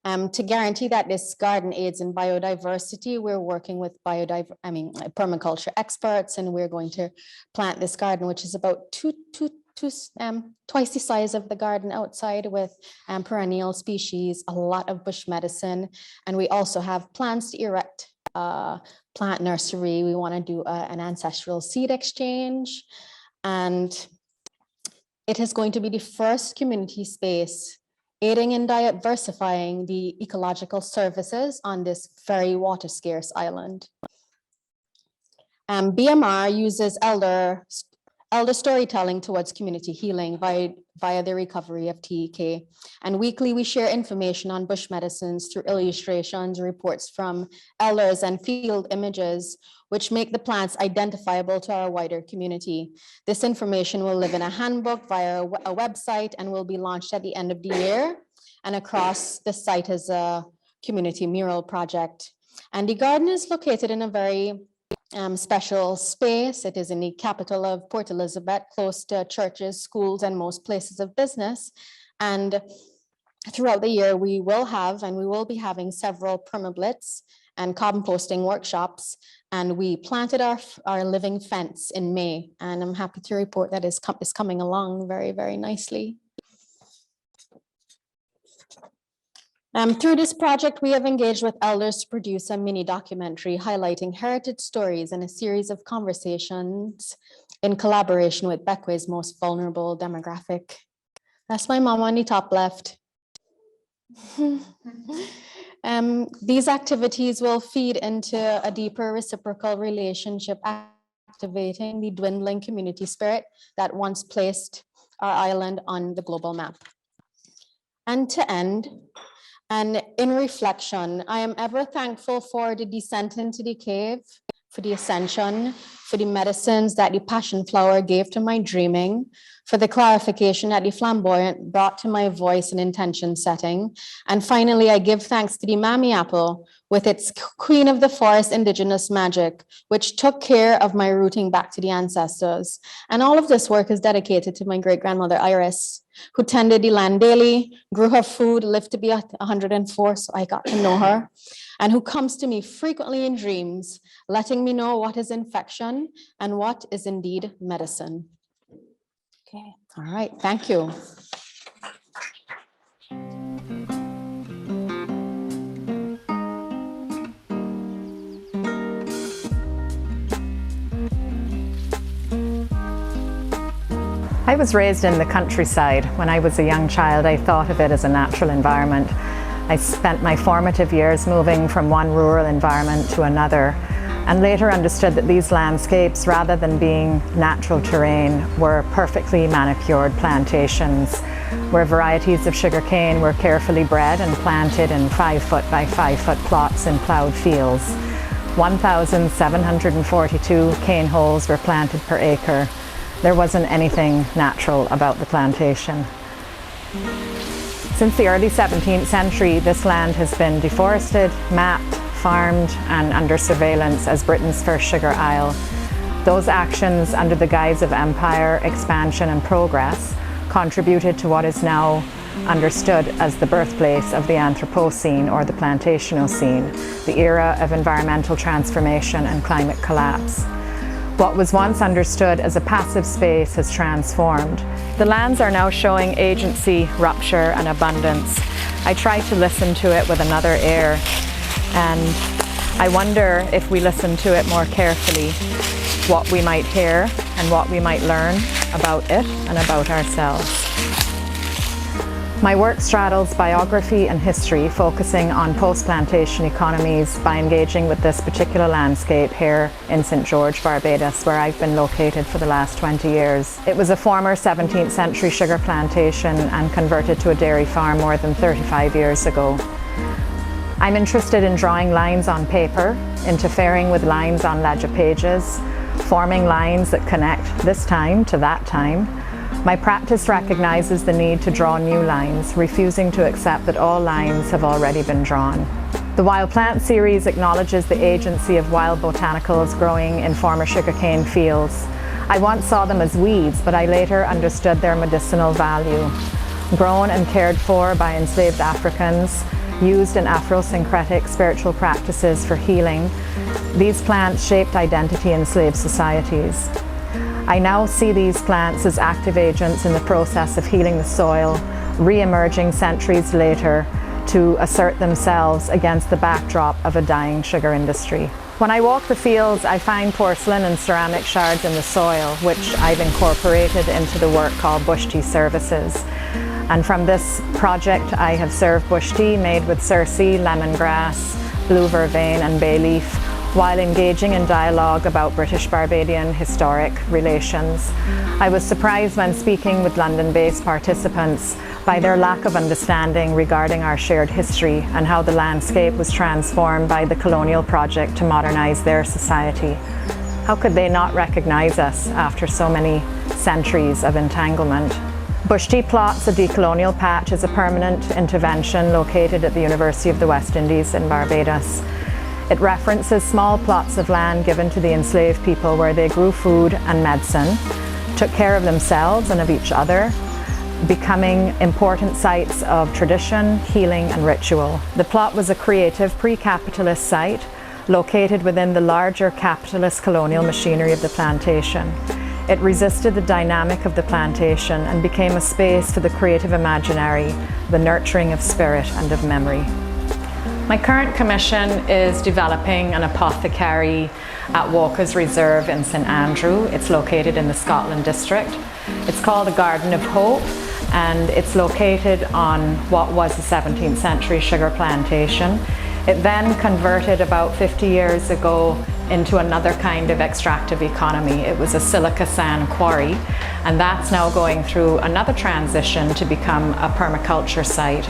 To guarantee that this garden aids in biodiversity, we're working with permaculture experts, and we're going to plant this garden, which is about twice the size of the garden outside, with perennial species, a lot of bush medicine, and we also have plans to erect a plant nursery. We want to do an ancestral seed exchange, and it is going to be the first community space aiding in diversifying the ecological services on this very water scarce island. BMR uses elder storytelling towards community healing via the recovery of TEK. And weekly we share information on bush medicines through illustrations, reports from elders, and field images, which make the plants identifiable to our wider community. This information will live in a handbook via a website and will be launched at the end of the year. And across the site is a community mural project. And the garden is located in a very special space. It is in the capital of Port Elizabeth, close to churches, schools, and most places of business. And throughout the year, we will be having several permablitz and composting workshops. And we planted our living fence in May, and I'm happy to report that it's coming along very, very nicely. Through this project, we have engaged with elders to produce a mini documentary highlighting heritage stories and a series of conversations in collaboration with Bynoe's most vulnerable demographic. That's my mom on the top left. These activities will feed into a deeper reciprocal relationship activating the dwindling community spirit that once placed our island on the global map. And to end, and in reflection, I am ever thankful for the descent into the cave, for the ascension, for the medicines that the passion flower gave to my dreaming, for the clarification that the flamboyant brought to my voice and intention setting. And finally, I give thanks to the Mammy Apple with its queen of the forest indigenous magic, which took care of my rooting back to the ancestors. And all of this work is dedicated to my great-grandmother, Iris, who tended the land daily, grew her food, lived to be 104, so I got to know her, and who comes to me frequently in dreams, letting me know what is infection and what is indeed medicine. Okay, all right, thank you. I was raised in the countryside. When I was a young child, I thought of it as a natural environment. I spent my formative years moving from one rural environment to another, and later understood that these landscapes, rather than being natural terrain, were perfectly manicured plantations, where varieties of sugarcane were carefully bred and planted in 5-foot by 5-foot plots in ploughed fields. 1,742 cane holes were planted per acre. There wasn't anything natural about the plantation. Since the early 17th century, this land has been deforested, mapped, farmed, and under surveillance as Britain's first sugar isle. Those actions, under the guise of empire, expansion, and progress, contributed to what is now understood as the birthplace of the Anthropocene or the Plantationocene, the era of environmental transformation and climate collapse. What was once understood as a passive space has transformed. The lands are now showing agency, rupture, and abundance. I try to listen to it with another ear, and I wonder if we listen to it more carefully, what we might hear and what we might learn about it and about ourselves. My work straddles biography and history, focusing on post-plantation economies by engaging with this particular landscape here in St. George, Barbados, where I've been located for the last 20 years. It was a former 17th century sugar plantation and converted to a dairy farm more than 35 years ago. I'm interested in drawing lines on paper, interfering with lines on ledger pages, forming lines that connect this time to that time. My practice recognizes the need to draw new lines, refusing to accept that all lines have already been drawn. The Wild Plant series acknowledges the agency of wild botanicals growing in former sugarcane fields. I once saw them as weeds, but I later understood their medicinal value. Grown and cared for by enslaved Africans, used in Afro-syncretic spiritual practices for healing, these plants shaped identity in slave societies. I now see these plants as active agents in the process of healing the soil, re-emerging centuries later to assert themselves against the backdrop of a dying sugar industry. When I walk the fields, I find porcelain and ceramic shards in the soil, which I've incorporated into the work called Bush Tea Services. And from this project, I have served bush tea made with scarcity, lemongrass, blue vervain, and bay leaf, while engaging in dialogue about British-Barbadian historic relations. I was surprised when speaking with London-based participants by their lack of understanding regarding our shared history and how the landscape was transformed by the colonial project to modernize their society. How could they not recognize us after so many centuries of entanglement? Bush Tea Plots, a decolonial patch, is a permanent intervention located at the University of the West Indies in Barbados. It references small plots of land given to the enslaved people where they grew food and medicine, took care of themselves and of each other, becoming important sites of tradition, healing, and ritual. The plot was a creative pre-capitalist site located within the larger capitalist colonial machinery of the plantation. It resisted the dynamic of the plantation and became a space for the creative imaginary, the nurturing of spirit and of memory. My current commission is developing an apothecary at Walker's Reserve in St Andrew. It's located in the Scotland district. It's called the Garden of Hope, and it's located on what was a 17th century sugar plantation. It then converted about 50 years ago into another kind of extractive economy. It was a silica sand quarry, and that's now going through another transition to become a permaculture site.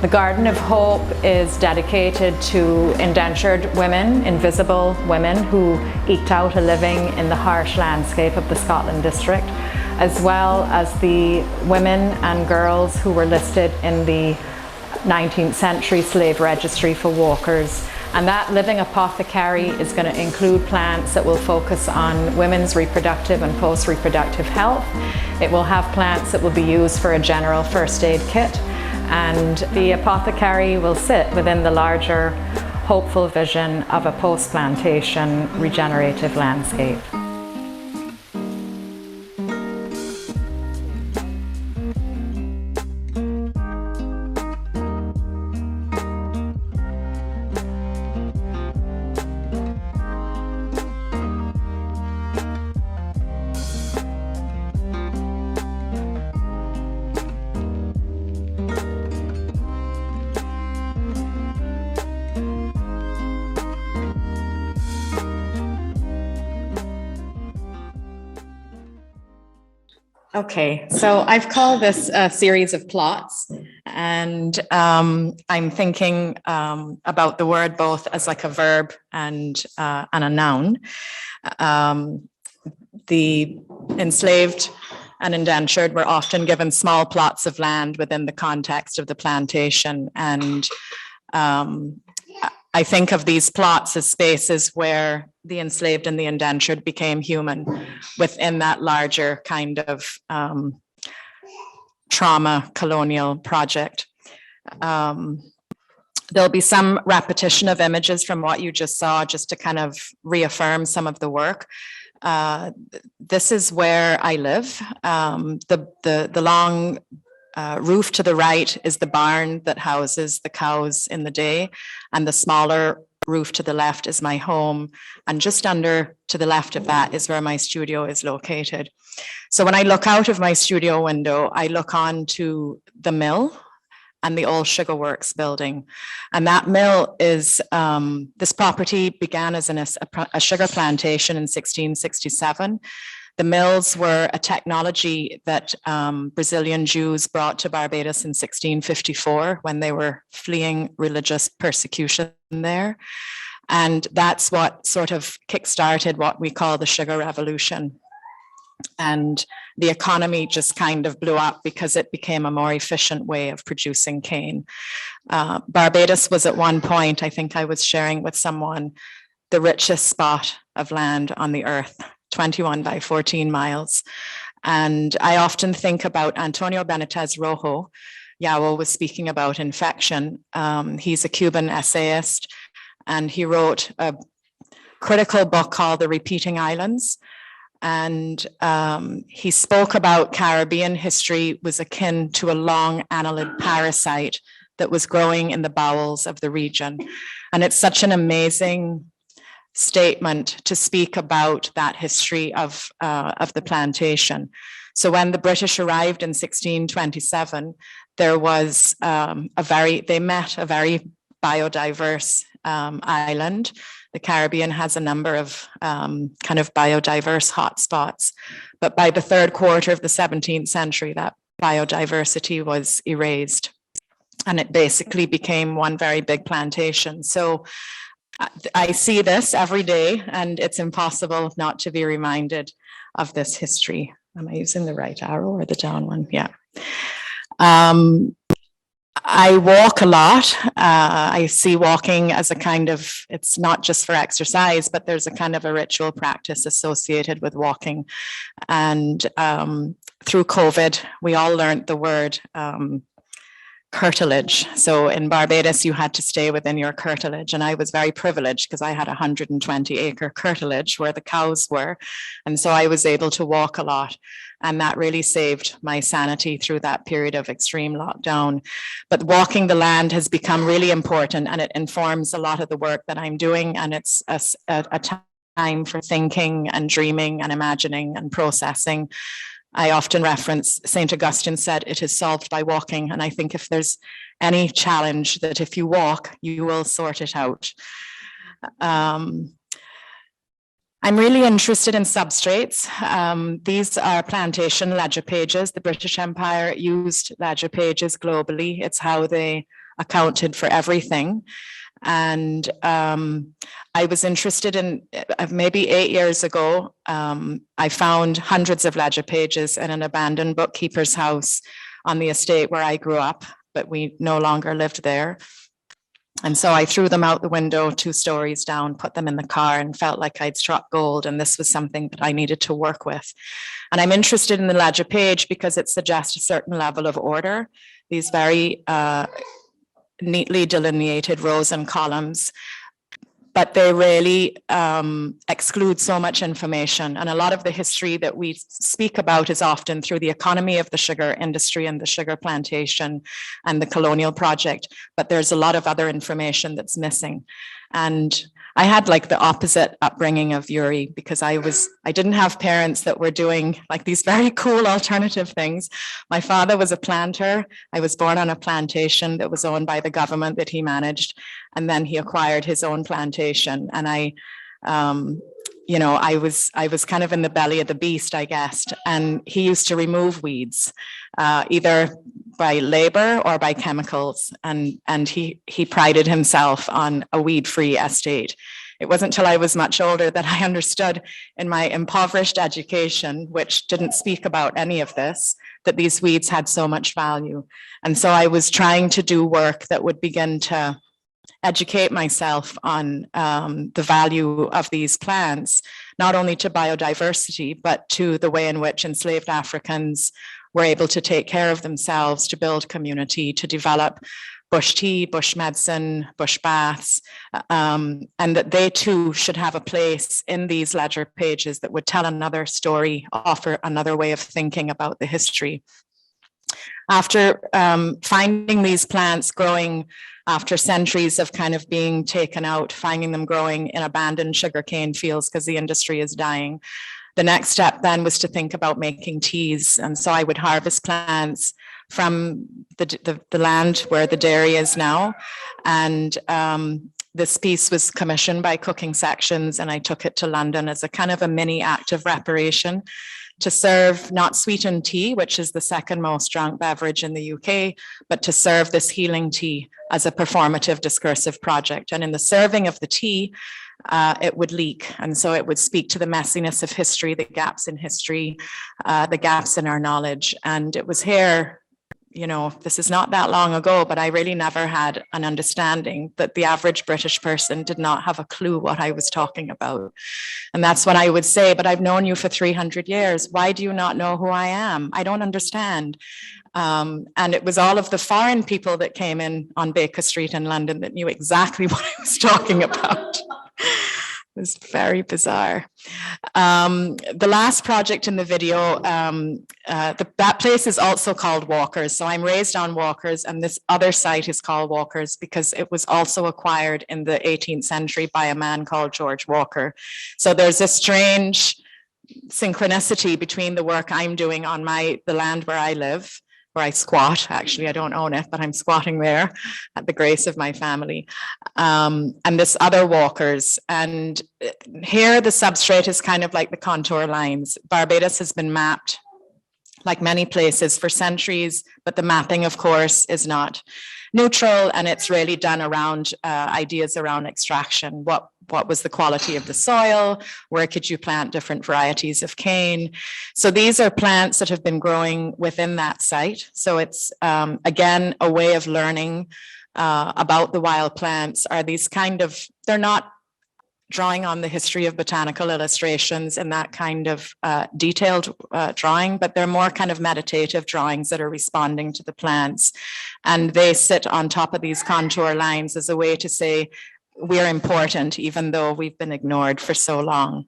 The Garden of Hope is dedicated to indentured women, invisible women who eked out a living in the harsh landscape of the Scotland district, as well as the women and girls who were listed in the 19th century slave registry for walkers. And that living apothecary is going to include plants that will focus on women's reproductive and post-reproductive health. It will have plants that will be used for a general first aid kit. And the apothecary will sit within the larger, hopeful vision of a post-plantation regenerative landscape. Okay, so I've called this a series of plots, and I'm thinking about the word both as like a verb and a noun. The enslaved and indentured were often given small plots of land within the context of the plantation, and I think of these plots as spaces where the enslaved and the indentured became human within that larger kind of trauma colonial project. There'll be some repetition of images from what you just saw, just to kind of reaffirm some of the work. This is where I live. The long roof to the right is the barn that houses the cows in the day, and the smaller roof to the left is my home, and just under to the left of that is where my studio is located. So when I look out of my studio window, I look on to the mill and the old sugar works building. And that mill is, this property began as a sugar plantation in 1667. The mills were a technology that Brazilian Jews brought to Barbados in 1654 when they were fleeing religious persecution there. And that's what sort of kickstarted what we call the sugar revolution. And the economy just kind of blew up because it became a more efficient way of producing cane. Barbados was at one point, I think I was sharing with someone, the richest spot of land on the earth, 21 by 14 miles. And I often think about Antonio Benitez Rojo. Yawo was speaking about infection. He's a Cuban essayist, and he wrote a critical book called The Repeating Islands. And he spoke about Caribbean history was akin to a long annelid parasite that was growing in the bowels of the region. And it's such an amazing statement to speak about that history of the plantation. So when the British arrived in 1627, there was they met a very biodiverse island. The Caribbean has a number of kind of biodiverse hotspots, but by the third quarter of the 17th century, that biodiversity was erased, and it basically became one very big plantation. So I see this every day, and it's impossible not to be reminded of this history. Am I using the right arrow or the down one? Yeah. I walk a lot. I see walking as a kind of, it's not just for exercise, but there's a kind of a ritual practice associated with walking. And through COVID, we all learned the word curtilage. So in Barbados, you had to stay within your curtilage. And I was very privileged because I had 120-acre curtilage where the cows were. And so I was able to walk a lot. And that really saved my sanity through that period of extreme lockdown. But walking the land has become really important, and it informs a lot of the work that I'm doing. And it's a time for thinking and dreaming and imagining and processing. I often reference St. Augustine said, it is solved by walking. And I think if there's any challenge, that if you walk, you will sort it out. I'm really interested in substrates. These are plantation ledger pages. The British Empire used ledger pages globally. It's how they accounted for everything. And I was interested in, maybe 8 years ago, I found hundreds of ledger pages in an abandoned bookkeeper's house on the estate where I grew up, but we no longer lived there. And so I threw them out the window 2 stories down, put them in the car, and felt like I'd struck gold. And this was something that I needed to work with. And I'm interested in the ledger page because it suggests a certain level of order. These very neatly delineated rows and columns, but they really exclude so much information. And a lot of the history that we speak about is often through the economy of the sugar industry and the sugar plantation and the colonial project, but there's a lot of other information that's missing. And I had like the opposite upbringing of Yuri, because I didn't have parents that were doing like these very cool alternative things. My father was a planter. I was born on a plantation that was owned by the government that he managed. And then he acquired his own plantation. And I was kind of in the belly of the beast, I guess. And he used to remove weeds, either by labor or by chemicals. And he prided himself on a weed-free estate. It wasn't until I was much older that I understood in my impoverished education, which didn't speak about any of this, that these weeds had so much value. And so I was trying to do work that would begin to educate myself on the value of these plants, not only to biodiversity, but to the way in which enslaved Africans were able to take care of themselves, to build community, to develop bush tea, bush medicine, bush baths, and that they too should have a place in these ledger pages that would tell another story, offer another way of thinking about the history. After finding these plants growing after centuries of kind of being taken out, finding them growing in abandoned sugarcane fields because the industry is dying, the next step then was to think about making teas. And so I would harvest plants from the land where the dairy is now. And this piece was commissioned by Cooking Sections, and I took it to London as a kind of a mini act of reparation to serve not sweetened tea, which is the second most drunk beverage in the UK, but to serve this healing tea as a performative discursive project. And in the serving of the tea, it would leak. And so it would speak to the messiness of history, the gaps in history, the gaps in our knowledge. And it was here, you know, this is not that long ago, but I really never had an understanding that the average British person did not have a clue what I was talking about. And that's what I would say, but I've known you for 300 years. Why do you not know who I am? I don't understand. And it was all of the foreign people that came in on Baker Street in London that knew exactly what I was talking about. It was very bizarre. The last project in the video, that place is also called Walkers. So I'm raised on Walkers, and this other site is called Walkers because it was also acquired in the 18th century by a man called George Walker. So there's a strange synchronicity between the work I'm doing on the land where I live, where I squat. Actually, I don't own it, but I'm squatting there at the grace of my family. And this other Walkers. And here the substrate is kind of like the contour lines. Barbados has been mapped like many places for centuries, but the mapping, of course, is not neutral, and it's really done around ideas around extraction. What was the quality of the soil? Where could you plant different varieties of cane? So these are plants that have been growing within that site. So it's, again, a way of learning about the wild plants. Are these kind of, they're not drawing on the history of botanical illustrations and that kind of detailed drawing, but they're more kind of meditative drawings that are responding to the plants. And they sit on top of these contour lines as a way to say, we're important, even though we've been ignored for so long.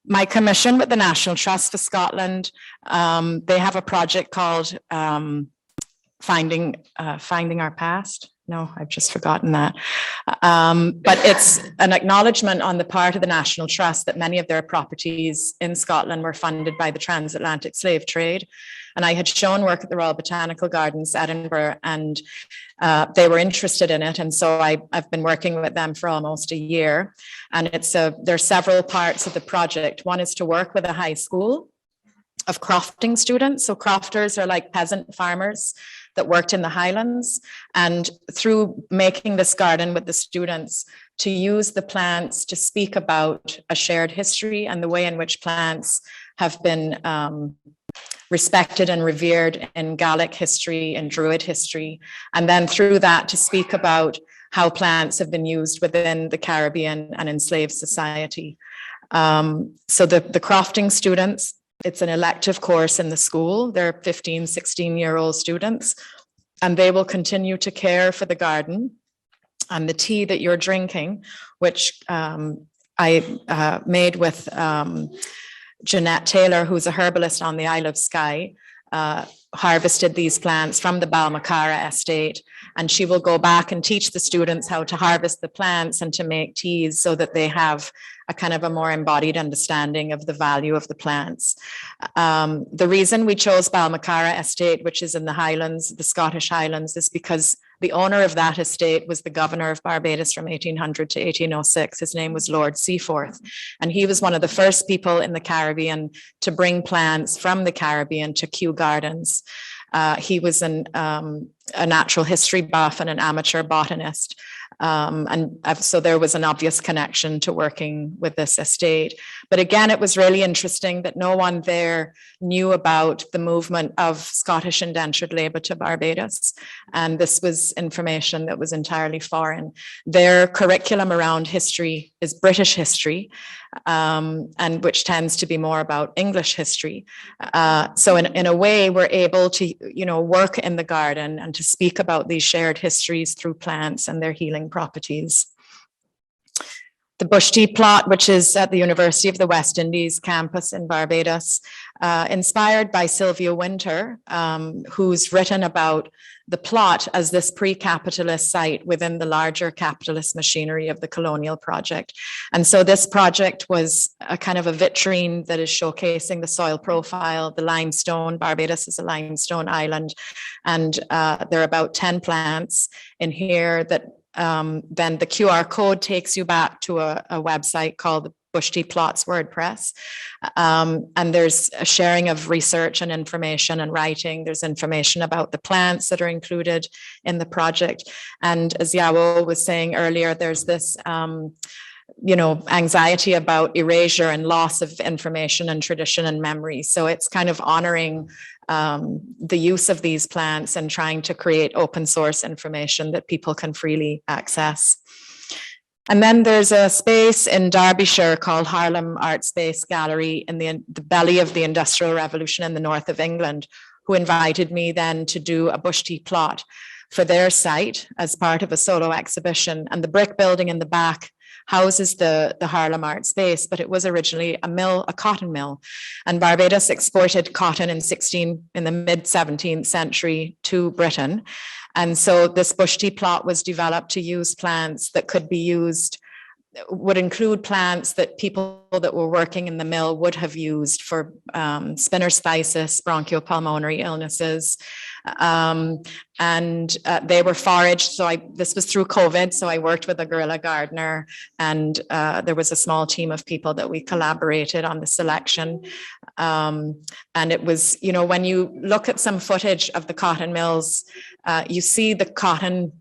My commission with the National Trust for Scotland, they have a project called Finding Our Past. No, I've just forgotten that. But it's an acknowledgement on the part of the National Trust that many of their properties in Scotland were funded by the transatlantic slave trade. And I had shown work at the Royal Botanical Gardens, Edinburgh, and they were interested in it. And so I've been working with them for almost a year. And there are several parts of the project. One is to work with a high school of crofting students. So crofters are like peasant farmers that worked in the Highlands. And through making this garden with the students, to use the plants to speak about a shared history and the way in which plants have been respected and revered in Gaelic history and Druid history. And then through that to speak about how plants have been used within the Caribbean and enslaved society. So the crofting students, it's an elective course in the school. They're 15, 16-year-old students, and they will continue to care for the garden. And the tea that you're drinking, which I made with Jeanette Taylor, who's a herbalist on the Isle of Skye, harvested these plants from the Balmacara estate, and she will go back and teach the students how to harvest the plants and to make teas so that they have a kind of a more embodied understanding of the value of the plants. The reason we chose Balmacara estate, which is in the Highlands, the Scottish Highlands, is because the owner of that estate was the governor of Barbados from 1800 to 1806. His name was Lord Seaforth. And he was one of the first people in the Caribbean to bring plants from the Caribbean to Kew Gardens. He was a natural history buff and an amateur botanist. So there was an obvious connection to working with this estate. But again, it was really interesting that no one there knew about the movement of Scottish indentured labour to Barbados. And this was information that was entirely foreign. Their curriculum around history is British history, and which tends to be more about English history. So in a way, we're able to, work in the garden and to speak about these shared histories through plants and their healing properties. The bush tea plot, which is at the University of the West Indies campus in Barbados, inspired by Sylvia Winter, who's written about the plot as this pre-capitalist site within the larger capitalist machinery of the colonial project. And so this project was a kind of a vitrine that is showcasing the soil profile, the limestone. Barbados is a limestone island. And there are about 10 plants in here that then the QR code takes you back to a website called the Bush Tea Plots WordPress. And there's a sharing of research and information and writing. There's information about the plants that are included in the project. And as Yawo was saying earlier, there's this anxiety about erasure and loss of information and tradition and memory. So it's kind of honoring the use of these plants and trying to create open source information that people can freely access. And then there's a space in Derbyshire called Harlem Art Space Gallery in the belly of the Industrial Revolution in the north of England, who invited me then to do a bush tea plot for their site as part of a solo exhibition. And the brick building in the back houses the Harlem Art Space, but it was originally a cotton mill. And Barbados exported cotton in the mid 17th century to Britain. And so this bush tea plot was developed to use plants that would include plants that people that were working in the mill would have used for spinner's phthisis, bronchopulmonary illnesses. And they were foraged. So this was through COVID. So I worked with a guerrilla gardener, and there was a small team of people that we collaborated on the selection. And it was, when you look at some footage of the cotton mills, you see the cotton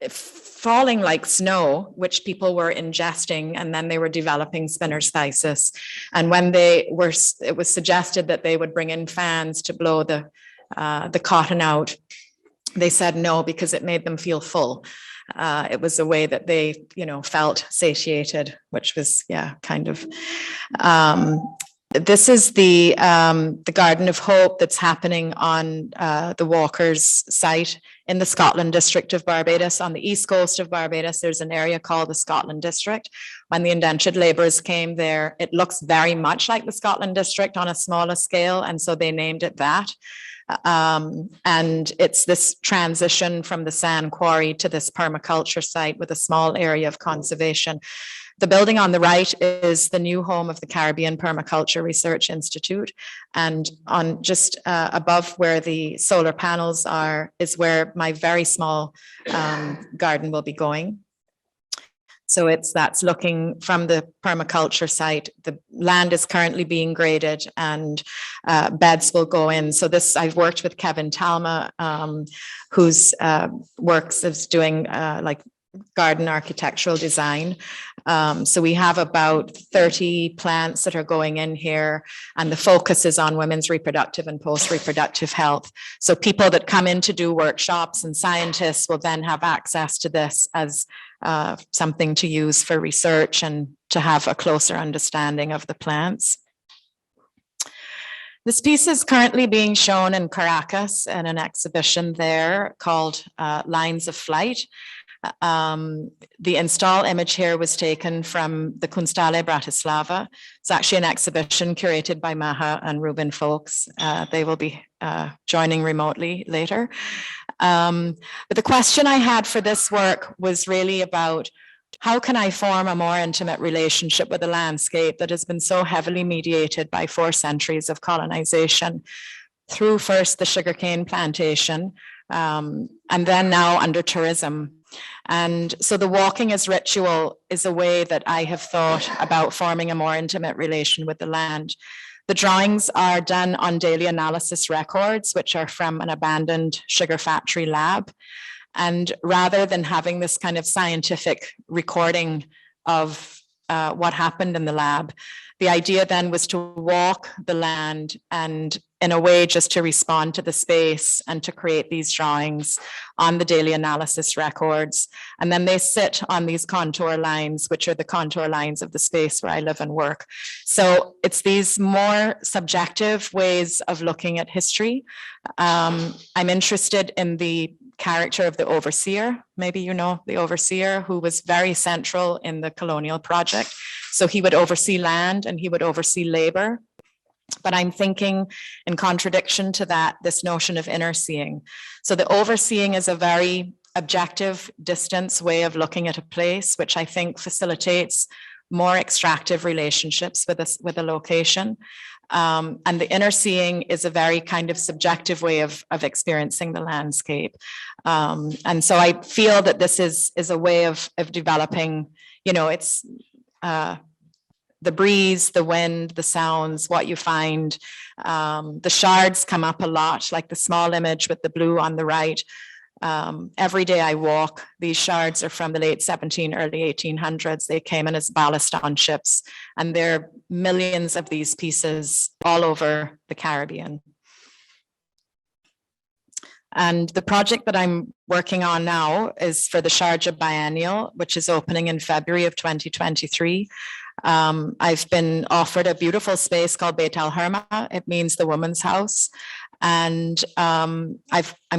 falling like snow, which people were ingesting, and then they were developing spinner's phthisis. And when it was suggested that they would bring in fans to blow the cotton out, they said no, because it made them feel full. It was a way that they, felt satiated, which was, kind of. This is the Garden of Hope that's happening on the Walkers site in the Scotland district of Barbados. On the east coast of Barbados, there's an area called the Scotland district. When the indentured labourers came there, it looks very much like the Scotland district on a smaller scale, and so they named it that. And it's this transition from the sand quarry to this permaculture site with a small area of conservation. The building on the right is the new home of the Caribbean Permaculture Research Institute. And on just above where the solar panels are is where my very small garden will be going. So that's looking from the permaculture site. The land is currently being graded and beds will go in. So I've worked with Kevin Talma, whose works is doing like garden architectural design. So we have about 30 plants that are going in here, and the focus is on women's reproductive and post-reproductive health. So people that come in to do workshops and scientists will then have access to this as something to use for research and to have a closer understanding of the plants. This piece is currently being shown in Caracas in an exhibition there called Lines of Flight. The install image here was taken from the Kunsthalle Bratislava. It's actually an exhibition curated by Maha and Ruben Folks. They will be joining remotely later. But the question I had for this work was really about how can I form a more intimate relationship with a landscape that has been so heavily mediated by 4 centuries of colonization through first the sugarcane plantation and then now under tourism. And so the walking as ritual is a way that I have thought about forming a more intimate relation with the land. The drawings are done on daily analysis records, which are from an abandoned sugar factory lab. And rather than having this kind of scientific recording of what happened in the lab, the idea then was to walk the land and in a way just to respond to the space and to create these drawings on the daily analysis records. And then they sit on these contour lines, which are the contour lines of the space where I live and work. So it's these more subjective ways of looking at history. I'm interested in the character of the overseer. Maybe you know the overseer, who was very central in the colonial project. So he would oversee land and he would oversee labor. But I'm thinking in contradiction to that, this notion of inner seeing. So the overseeing is a very objective distance way of looking at a place, which I think facilitates more extractive relationships with a location. And the inner seeing is a very kind of subjective way of experiencing the landscape. And so I feel that this is a way of developing, you know, it's the breeze, the wind, the sounds, what you find. The shards come up a lot, like the small image with the blue on the right. Every day I walk, these shards are from the late 1700s, early 1800s. They came in as ballast on ships, and there are millions of these pieces all over the Caribbean. And the project that I'm working on now is for the Sharjah Biennial, which is opening in February of 2023. I've been offered a beautiful space called Beit Al Herma. It means the woman's house. And I'm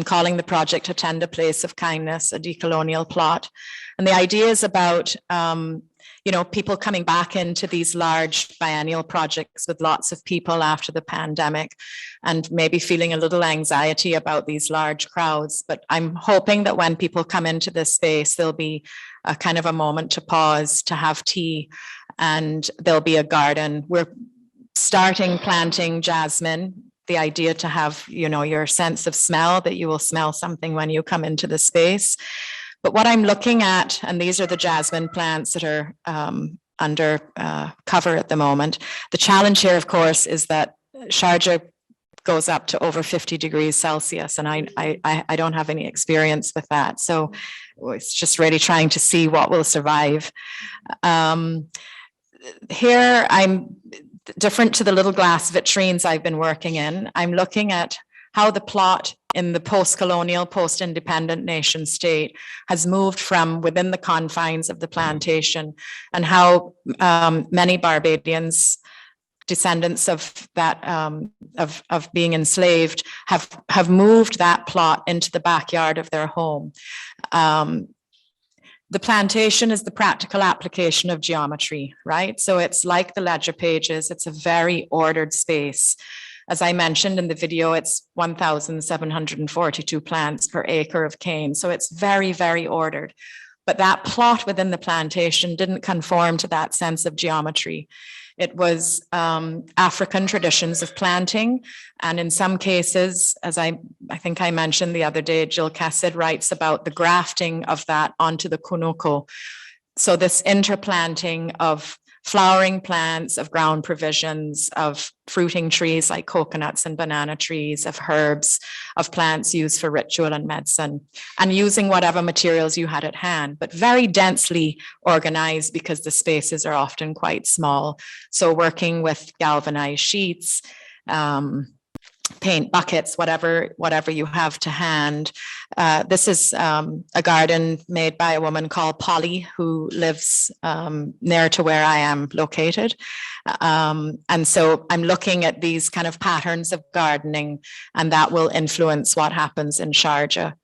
calling the project A Tender Place of Kindness, a decolonial plot. And the idea is about, you know, people coming back into these large biennial projects with lots of people after the pandemic and maybe feeling a little anxiety about these large crowds. But I'm hoping that when people come into this space, there'll be a kind of a moment to pause, to have tea, and there'll be a garden. We're starting planting jasmine. The idea to have, you know, your sense of smell, that you will smell something when you come into the space. But what I'm looking at, and these are the jasmine plants that are under cover at the moment. The challenge here, of course, is that Sharjah goes up to over 50 degrees Celsius, and I don't have any experience with that. So it's just really trying to see what will survive. Here, I'm different to the little glass vitrines I've been working in. I'm looking at how the plot in the post-colonial, post-independent nation state has moved from within the confines of the plantation, and how many Barbadians, descendants of that of being enslaved, have moved that plot into the backyard of their home. The plantation is the practical application of geometry, right? So it's like the ledger pages. It's a very ordered space. As I mentioned in the video, it's 1,742 plants per acre of cane. So it's very, very ordered. But that plot within the plantation didn't conform to that sense of geometry. It was African traditions of planting. And in some cases, as I think I mentioned the other day, Jill Cassid writes about the grafting of that onto the kunoko. So this interplanting of flowering plants, of ground provisions, of fruiting trees like coconuts and banana trees, of herbs, of plants used for ritual and medicine, and using whatever materials you had at hand, but very densely organized because the spaces are often quite small. So working with galvanized sheets, paint buckets, whatever you have to hand. This is a garden made by a woman called Polly, who lives near to where I am located. And so I'm looking at these kind of patterns of gardening, and that will influence what happens in Sharjah.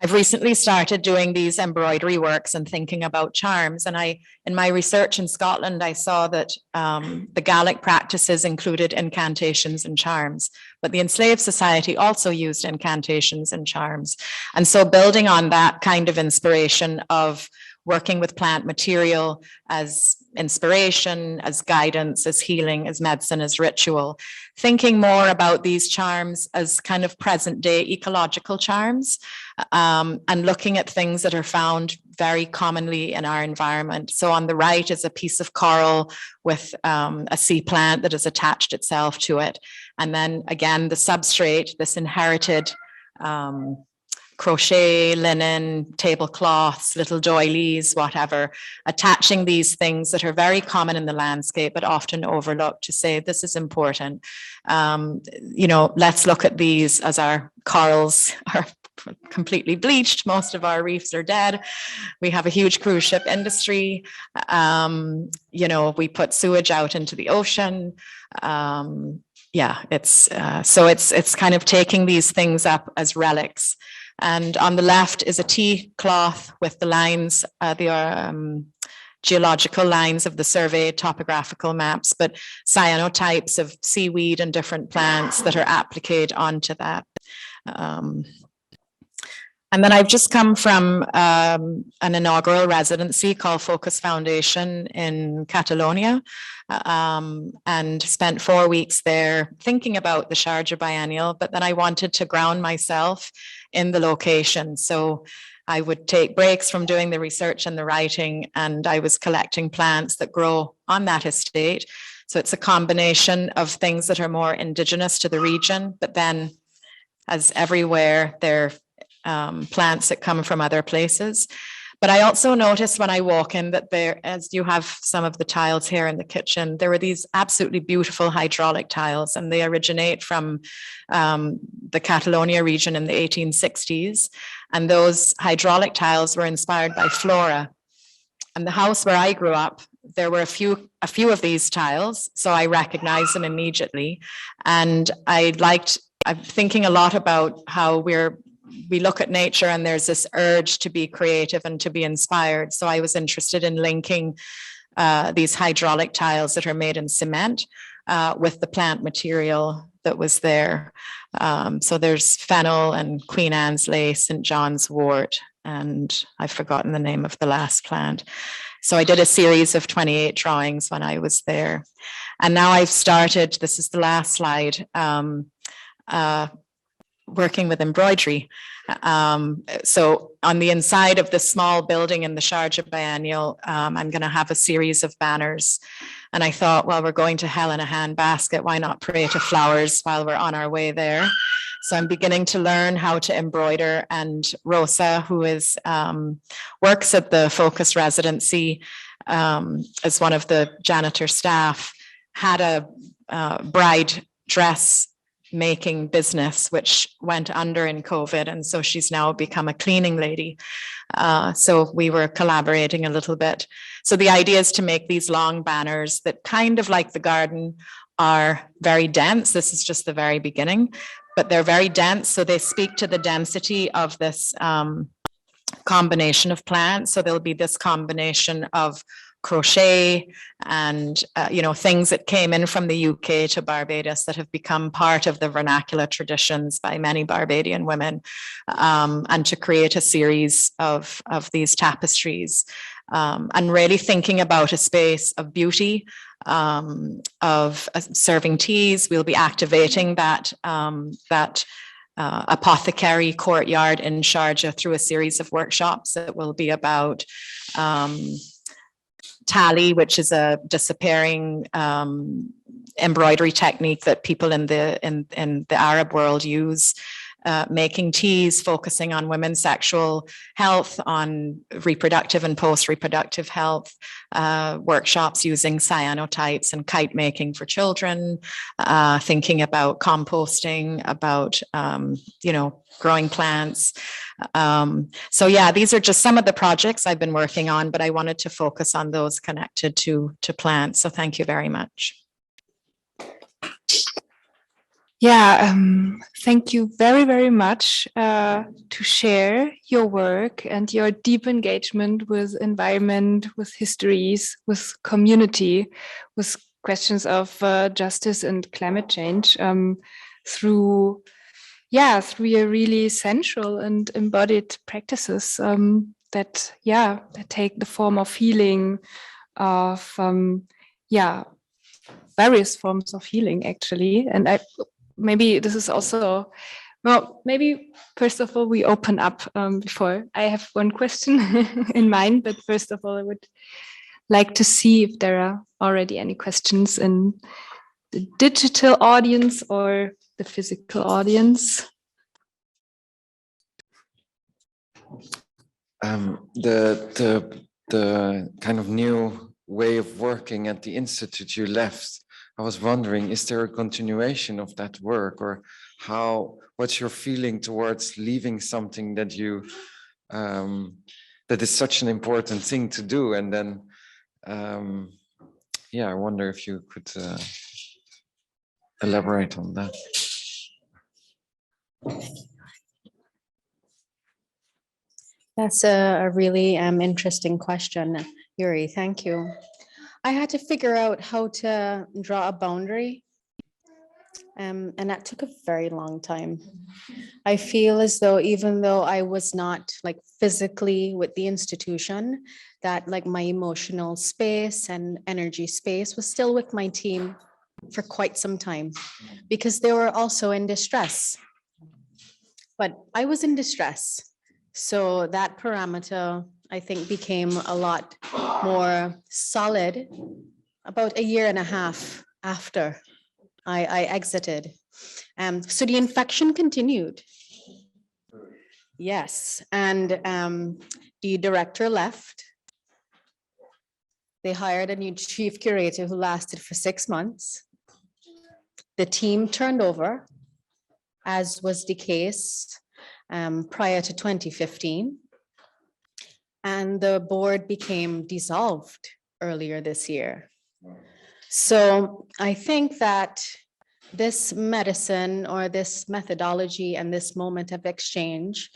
I've recently started doing these embroidery works and thinking about charms. And in my research in Scotland, I saw that the Gaelic practices included incantations and charms, but the enslaved society also used incantations and charms. And so building on that kind of inspiration of working with plant material as inspiration, as guidance, as healing, as medicine, as ritual, thinking more about these charms as kind of present day ecological charms, and looking at things that are found very commonly in our environment. So on the right is a piece of coral with a sea plant that has attached itself to it. And then again, the substrate, this inherited crochet, linen, tablecloths, little doilies, whatever, attaching these things that are very common in the landscape, but often overlooked, to say this is important. You know, let's look at these as our corals are completely bleached. Most of our reefs are dead. We have a huge cruise ship industry. You know, we put sewage out into the ocean. Yeah, so it's kind of taking these things up as relics. And on the left is a tea cloth with the lines, geological lines of the survey topographical maps, but cyanotypes of seaweed and different plants that are appliqued onto that. And then I've just come from an inaugural residency called Focus Foundation in Catalonia, and spent 4 weeks there thinking about the Sharjah Biennial, but then I wanted to ground myself in the location. So I would take breaks from doing the research and the writing, and I was collecting plants that grow on that estate. So it's a combination of things that are more indigenous to the region, but then as everywhere, they're plants that come from other places. But I also noticed when I walk in that there, as you have some of the tiles here in the kitchen, there were these absolutely beautiful hydraulic tiles, and they originate from the Catalonia region in the 1860s. And those hydraulic tiles were inspired by flora. And the house where I grew up, there were a few of these tiles, so I recognized them immediately. And I'm thinking a lot about how we look at nature and there's this urge to be creative and to be inspired. So I was interested in linking these hydraulic tiles that are made in cement with the plant material that was there. So there's fennel and Queen Anne's lace, St. John's wort, and I've forgotten the name of the last plant. So I did a series of 28 drawings when I was there. And now I've started, this is the last slide, working with embroidery. So on the inside of the small building in the Sharjah Biennial, I'm going to have a series of banners. And I thought, well, we're going to hell in a handbasket. Why not pray to flowers while we're on our way there? So I'm beginning to learn how to embroider. And Rosa, who is works at the Focus Residency as one of the janitor staff, had a bride dress making business which went under in COVID, and so she's now become a cleaning lady. So we were collaborating a little bit. So the idea is to make these long banners that, kind of like the garden, are very dense. This is just the very beginning, but they're very dense, so they speak to the density of this combination of plants. So there'll be this combination of crochet and, things that came in from the UK to Barbados that have become part of the vernacular traditions by many Barbadian women, and to create a series of these tapestries, and really thinking about a space of beauty, of serving teas. We'll be activating that apothecary courtyard in Sharjah through a series of workshops that will be about tali, which is a disappearing embroidery technique that people in the Arab world use, making teas, focusing on women's sexual health, on reproductive and post-reproductive health, workshops using cyanotypes and kite making for children, thinking about composting, about, growing plants. So yeah, these are just some of the projects I've been working on, but I wanted to focus on those connected to plants. So thank you very much. Yeah, thank you very, very much to share your work and your deep engagement with environment, with histories, with community, with questions of justice and climate change through your really central and embodied practices that take the form of healing, of various forms of healing actually. And maybe this is also, maybe first of all, we open up before. I have one question in mind, but first of all, I would like to see if there are already any questions in the digital audience or the physical audience. The kind of new way of working at the Institute you left, I was wondering, is there a continuation of that work, or what's your feeling towards leaving something that you, that is such an important thing to do? And then, I wonder if you could elaborate on that. That's a really interesting question, Yuri. Thank you. I had to figure out how to draw a boundary, and that took a very long time. I feel as though even though I was not like physically with the institution, that like my emotional space and energy space was still with my team for quite some time, because they were also in distress. But I was in distress. So that parameter, I think, became a lot more solid about 1.5 years after I exited. So the infection continued. Yes, and the director left. They hired a new chief curator who lasted for 6 months. The team turned over, as was the case prior to 2015. And the board became dissolved earlier this year. So I think that this medicine or this methodology and this moment of exchange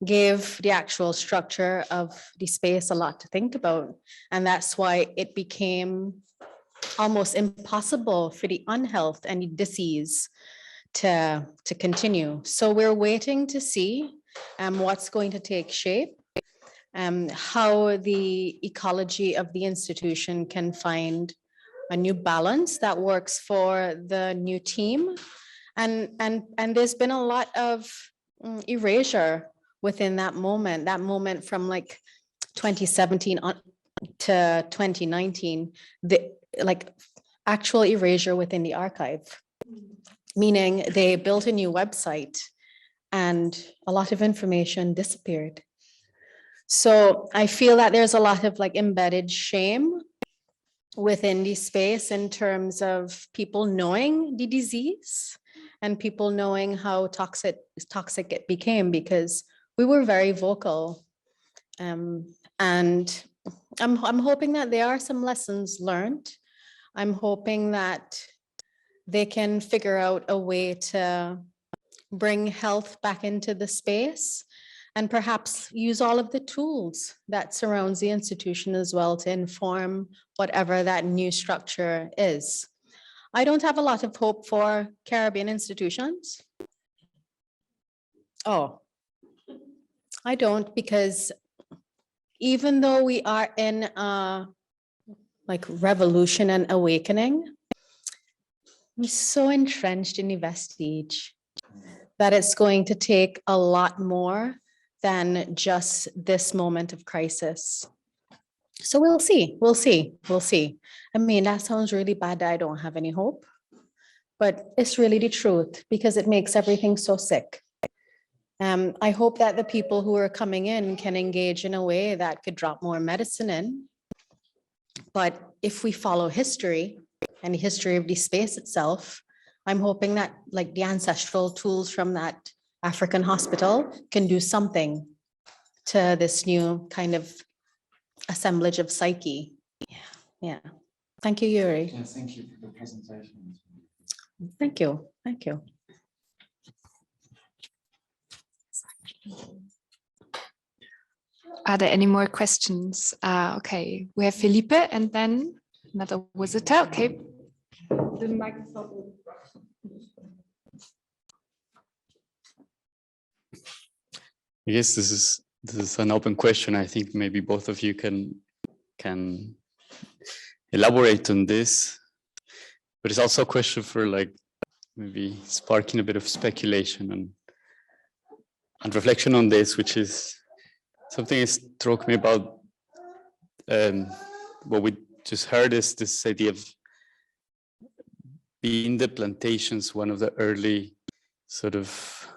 gave the actual structure of the space a lot to think about. And that's why it became almost impossible for the unhealth and the disease to continue. So we're waiting to see what's going to take shape, how the ecology of the institution can find a new balance that works for the new team. And there's been a lot of erasure within that moment from like 2017 on to 2019, the like actual erasure within the archive, meaning they built a new website and a lot of information disappeared. So I feel that there's a lot of like embedded shame within the space in terms of people knowing the disease and people knowing how toxic it became, because we were very vocal. And I'm hoping that there are some lessons learned. I'm hoping that they can figure out a way to bring health back into the space and perhaps use all of the tools that surrounds the institution as well to inform whatever that new structure is. I don't have a lot of hope for Caribbean institutions. Oh, I don't, because even though we are in like revolution and awakening, I'm so entrenched in the vestige that it's going to take a lot more than just this moment of crisis. So we'll see, we'll see, we'll see. I mean, that sounds really bad that I don't have any hope, but it's really the truth because it makes everything so sick. I hope that the people who are coming in can engage in a way that could drop more medicine in. But if we follow history and the history of the space itself, I'm hoping that like the ancestral tools from that African hospital can do something to this new kind of assemblage of psyche. Yeah. Thank you, Yuri. Yeah, thank you for the presentation. Thank you. Thank you. Are there any more questions? Okay, we have Felipe and then another visitor. Okay. The microphone. I guess this is an open question. I think maybe both of you can elaborate on this, but it's also a question for like maybe sparking a bit of speculation and reflection on this, which is something that struck me about what we just heard is this idea of being the plantations, one of the early sort of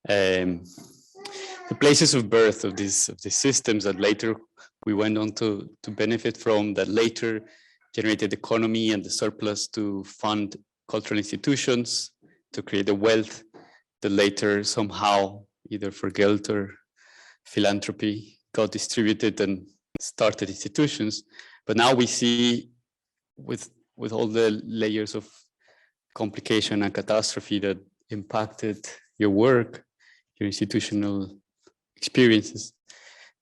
the places of birth of these systems that later we went on to benefit from, that later generated economy and the surplus to fund cultural institutions, to create the wealth that later somehow, either for guilt or philanthropy, got distributed and started institutions. But now we see with all the layers of complication and catastrophe that impacted your work, your institutional experiences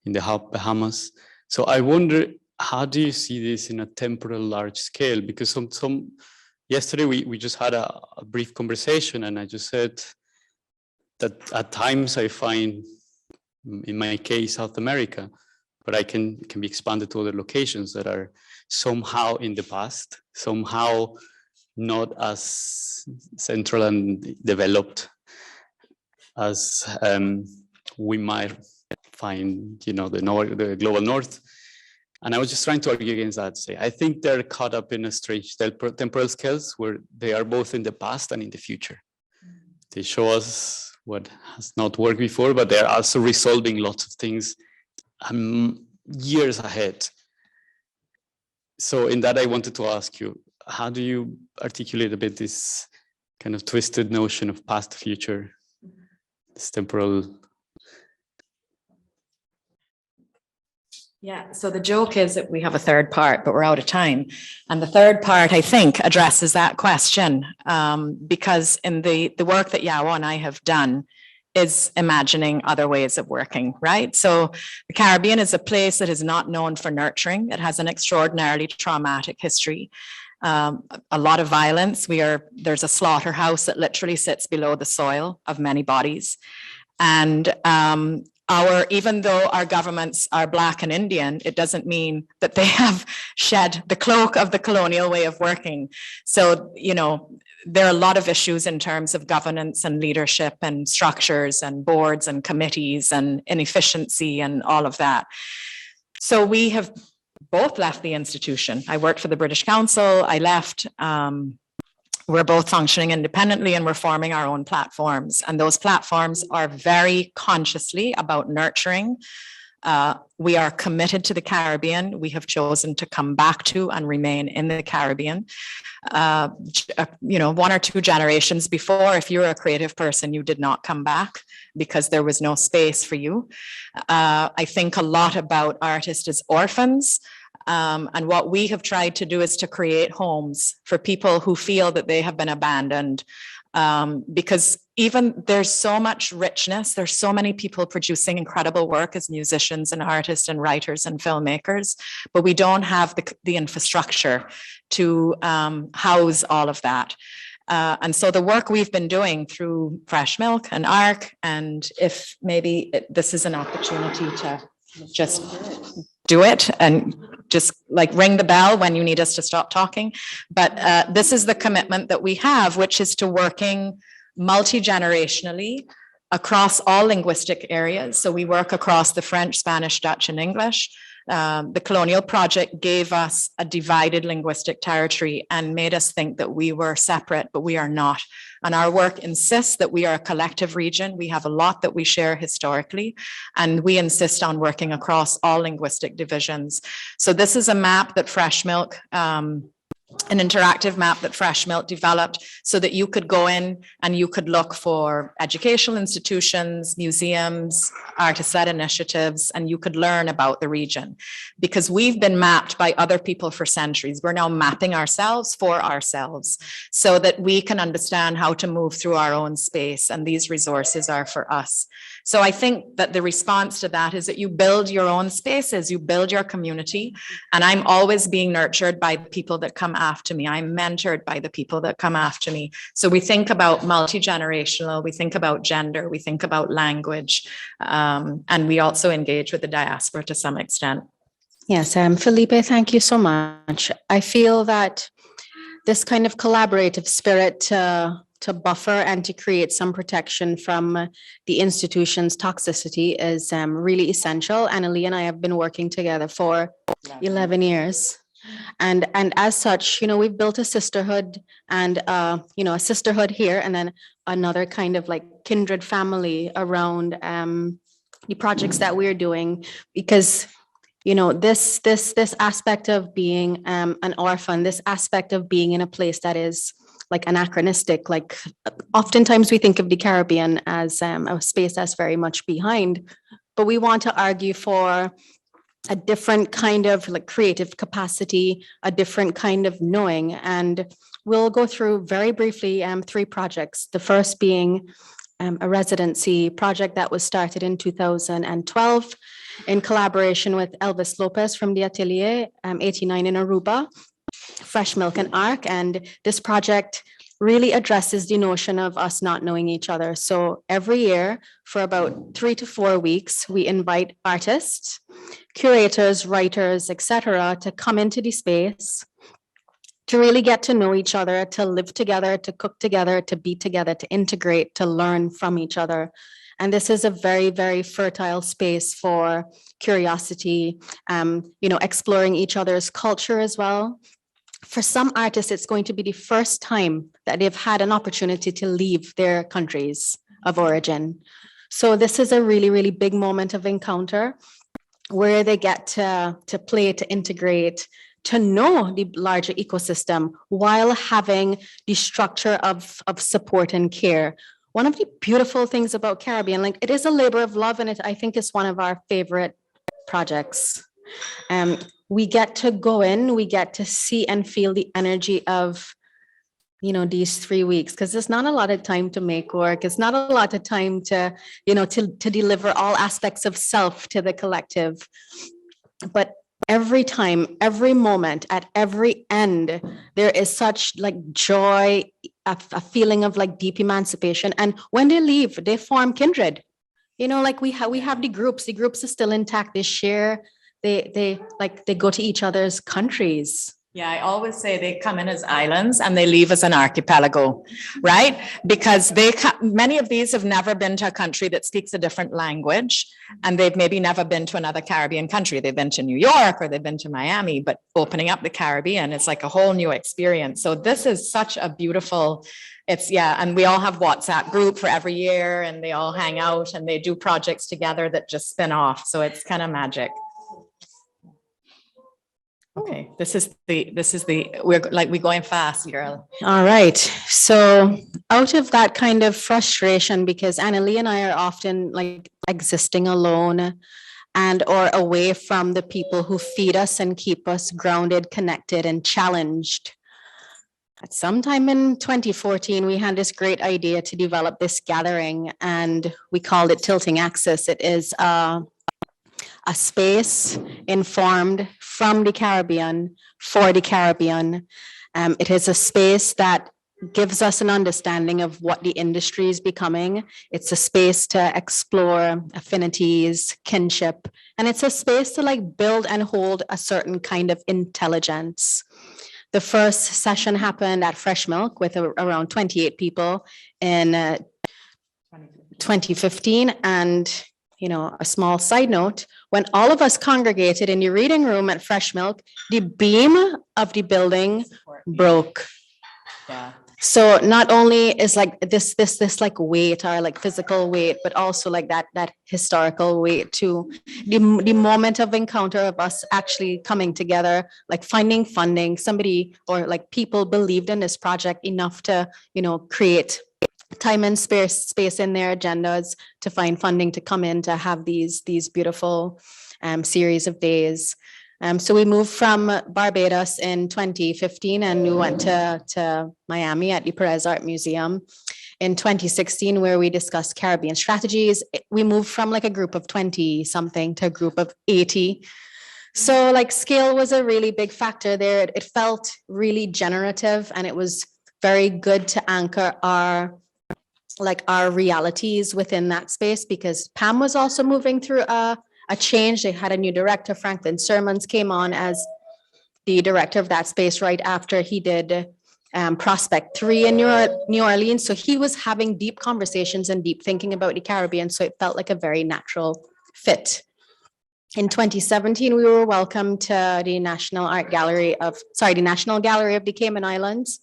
in the Bahamas. So I wonder, how do you see this in a temporal large scale? Because yesterday we just had a brief conversation, and I just said that at times I find, in my case, South America, but I can be expanded to other locations that are somehow in the past, somehow not as central and developed as we might find, the global north. And I was just trying to argue against that, say, I think they're caught up in a strange temporal scales where they are both in the past and in the future. They show us what has not worked before, but they're also resolving lots of things years ahead. So in that, I wanted to ask you, how do you articulate a bit this kind of twisted notion of past, future, this temporal? Yeah, so the joke is that we have a third part, but we're out of time. And the third part, I think, addresses that question, because in the work that Yao and I have done is imagining other ways of working, right? So the Caribbean is a place that is not known for nurturing. It has an extraordinarily traumatic history. A lot of violence. There's a slaughterhouse that literally sits below the soil of many bodies. And even though our governments are Black and Indian, it doesn't mean that they have shed the cloak of the colonial way of working. So, there are a lot of issues in terms of governance and leadership and structures and boards and committees and inefficiency and all of that. So we have both left the institution. I worked for the British Council, I left. We're both functioning independently and we're forming our own platforms. And those platforms are very consciously about nurturing. We are committed to the Caribbean. We have chosen to come back to and remain in the Caribbean. 1 or 2 generations before, if you're a creative person, you did not come back because there was no space for you. I think a lot about artists as orphans. And what we have tried to do is to create homes for people who feel that they have been abandoned Because even there's so much richness, there's so many people producing incredible work as musicians and artists and writers and filmmakers, but we don't have the infrastructure to house all of that. And so the work we've been doing through Fresh Milk and ARC, and if maybe this is an opportunity to just do it and just like ring the bell when you need us to stop talking. But this is the commitment that we have, which is to working multi-generationally across all linguistic areas. So we work across the French, Spanish, Dutch, and English. The Colonial Project gave us a divided linguistic territory and made us think that we were separate, but we are not. And our work insists that we are a collective region. We have a lot that we share historically, and we insist on working across all linguistic divisions. So this is a map that Fresh Milk, an interactive map that Fresh Milk developed so that you could go in and you could look for educational institutions, museums, artist-led initiatives, and you could learn about the region. Because we've been mapped by other people for centuries. We're now mapping ourselves for ourselves so that we can understand how to move through our own space, and these resources are for us. So I think that the response to that is that you build your own spaces, you build your community, and I'm always being nurtured by the people that come after me. I'm mentored by the people that come after me. So we think about multi-generational, we think about gender, we think about language, and we also engage with the diaspora to some extent. Yes, Felipe, thank you so much. I feel that this kind of collaborative spirit to buffer and to create some protection from the institution's toxicity is really essential. Annalee and I have been working together for 11 years. And as such, we've built a sisterhood and, a sisterhood here, and then another kind of like kindred family around the projects that we're doing, because this aspect of being an orphan, this aspect of being in a place that is like anachronistic, like oftentimes we think of the Caribbean as a space that's very much behind, but we want to argue for a different kind of like creative capacity, a different kind of knowing. And we'll go through very briefly 3 projects. The first being a residency project that was started in 2012 in collaboration with Elvis Lopez from the Atelier 89 in Aruba, Fresh Milk and ARC. And this project really addresses the notion of us not knowing each other. So every year for about 3 to 4 weeks, we invite artists, curators, writers, etc., to come into the space, to really get to know each other, to live together, to cook together, to be together, to integrate, to learn from each other. And this is a very, very fertile space for curiosity, exploring each other's culture as well. For some artists, it's going to be the first time that they've had an opportunity to leave their countries of origin. So this is a really, really big moment of encounter where they get to play, to integrate, to know the larger ecosystem while having the structure of support and care. One of the beautiful things about Caribbean, like it is a labor of love, and I think it's one of our favorite projects. We get to go in, we get to see and feel the energy of, these 3 weeks, because there's not a lot of time to make work. It's not a lot of time to, to deliver all aspects of self to the collective. But every time, every moment, at every end, there is such like joy, a feeling of like deep emancipation. And when they leave, they form kindred. Like we have the groups are still intact. They share. They go to each other's countries. Yeah, I always say they come in as islands and they leave as an archipelago, right? Because many of these have never been to a country that speaks a different language, and they've maybe never been to another Caribbean country. They've been to New York or they've been to Miami, but opening up the Caribbean, it's like a whole new experience. So this is such a beautiful, and we all have WhatsApp group for every year, and they all hang out and they do projects together that just spin off. So it's kind of magic. Okay, we're going fast, girl. All right. So out of that kind of frustration, because Annalee and I are often like existing alone and or away from the people who feed us and keep us grounded, connected, and challenged. sometime in 2014, we had this great idea to develop this gathering, and we called it Tilting Axis. It is a space informed from the Caribbean for the Caribbean. It is a space that gives us an understanding of what the industry is becoming. It's a space to explore affinities, kinship, and it's a space to like build and hold a certain kind of intelligence. The first session happened at Fresh Milk with around 28 people in 2015. And, you know, a small side note, when all of us congregated in the reading room at Fresh Milk, the beam of the building broke. Yeah. So not only is like this like weight or like physical weight, but also like that historical weight to the moment of encounter of us actually coming together, like finding funding, somebody or like people believed in this project enough to, you know, create time and space in their agendas to find funding to come in to have these beautiful series of days. So we moved from Barbados in 2015 and we went to Miami at the Perez Art Museum in 2016, where we discussed Caribbean strategies. We moved from like a group of 20 something to a group of 80. So like scale was a really big factor there. It felt really generative, and it was very good to anchor our realities within that space, because Pam was also moving through a change. They had a new director. Franklin Sermons came on as the director of that space right after he did Prospect 3 in New Orleans. So he was having deep conversations and deep thinking about the Caribbean. So it felt like a very natural fit. In 2017, we were welcomed to the National Gallery of the Cayman Islands,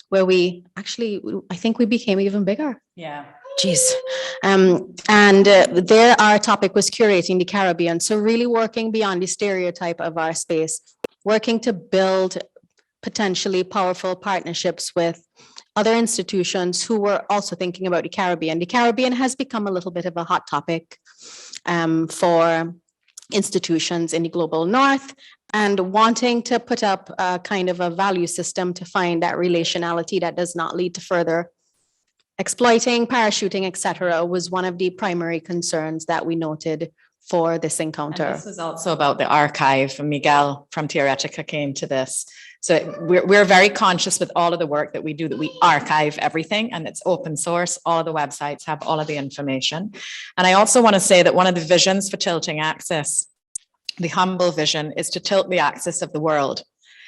where I think we became even bigger. Yeah. Geez. And there our topic was curating the Caribbean. So really working beyond the stereotype of our space, working to build potentially powerful partnerships with other institutions who were also thinking about the Caribbean. The Caribbean has become a little bit of a hot topic for institutions in the global north, and wanting to put up a kind of a value system to find that relationality that does not lead to further exploiting, parachuting, etc., was one of the primary concerns that we noted for this encounter. And this was also about the archive. Miguel from Theoretica came to this. So we're very conscious with all of the work that we do, that we archive everything, and it's open source. All of the websites have all of the information. And I also want to say that one of the visions for Tilting Axis, the humble vision, is to tilt the axis of the world,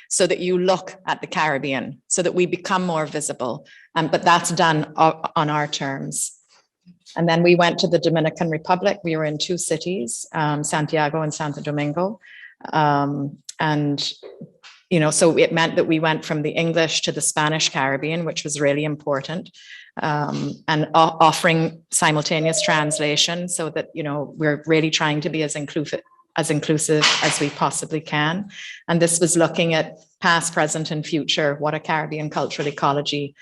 so that you look at the Caribbean, so that we become more visible. But that's done on our terms. And then we went to the Dominican Republic. We were in 2 cities, Santiago and Santo Domingo. And, you know, so it meant that we went from the English to the Spanish Caribbean, which was really important, and offering simultaneous translation, so that, you know, we're really trying to be as inclusive as we possibly can. And this was looking at past, present, and future, what a Caribbean cultural ecology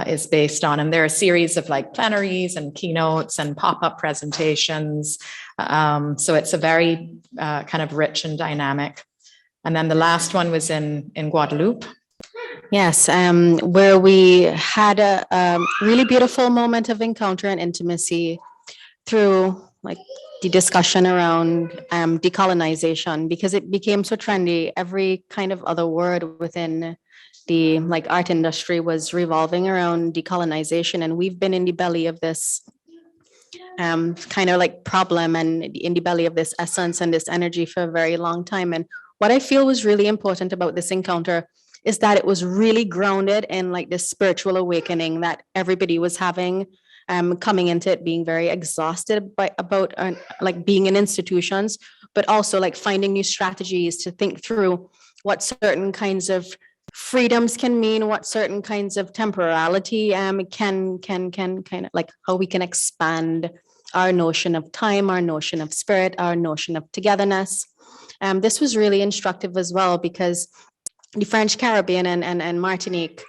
is based on. And there are a series of like plenaries and keynotes and pop-up presentations. So it's a very kind of rich and dynamic. And then the last one was in Guadeloupe. Yes, where we had a really beautiful moment of encounter and intimacy through like the discussion around decolonization, because it became so trendy. Every kind of other word within the like art industry was revolving around decolonization, and we've been in the belly of this kind of like problem, and in the belly of this essence and this energy for a very long time. And what I feel was really important about this encounter is that it was really grounded in like this spiritual awakening that everybody was having, coming into it being very exhausted about like being in institutions, but also like finding new strategies to think through what certain kinds of freedoms can mean, what certain kinds of temporality can kind of like how we can expand our notion of time, our notion of spirit, our notion of togetherness. This was really instructive as well, because the French Caribbean and Martinique,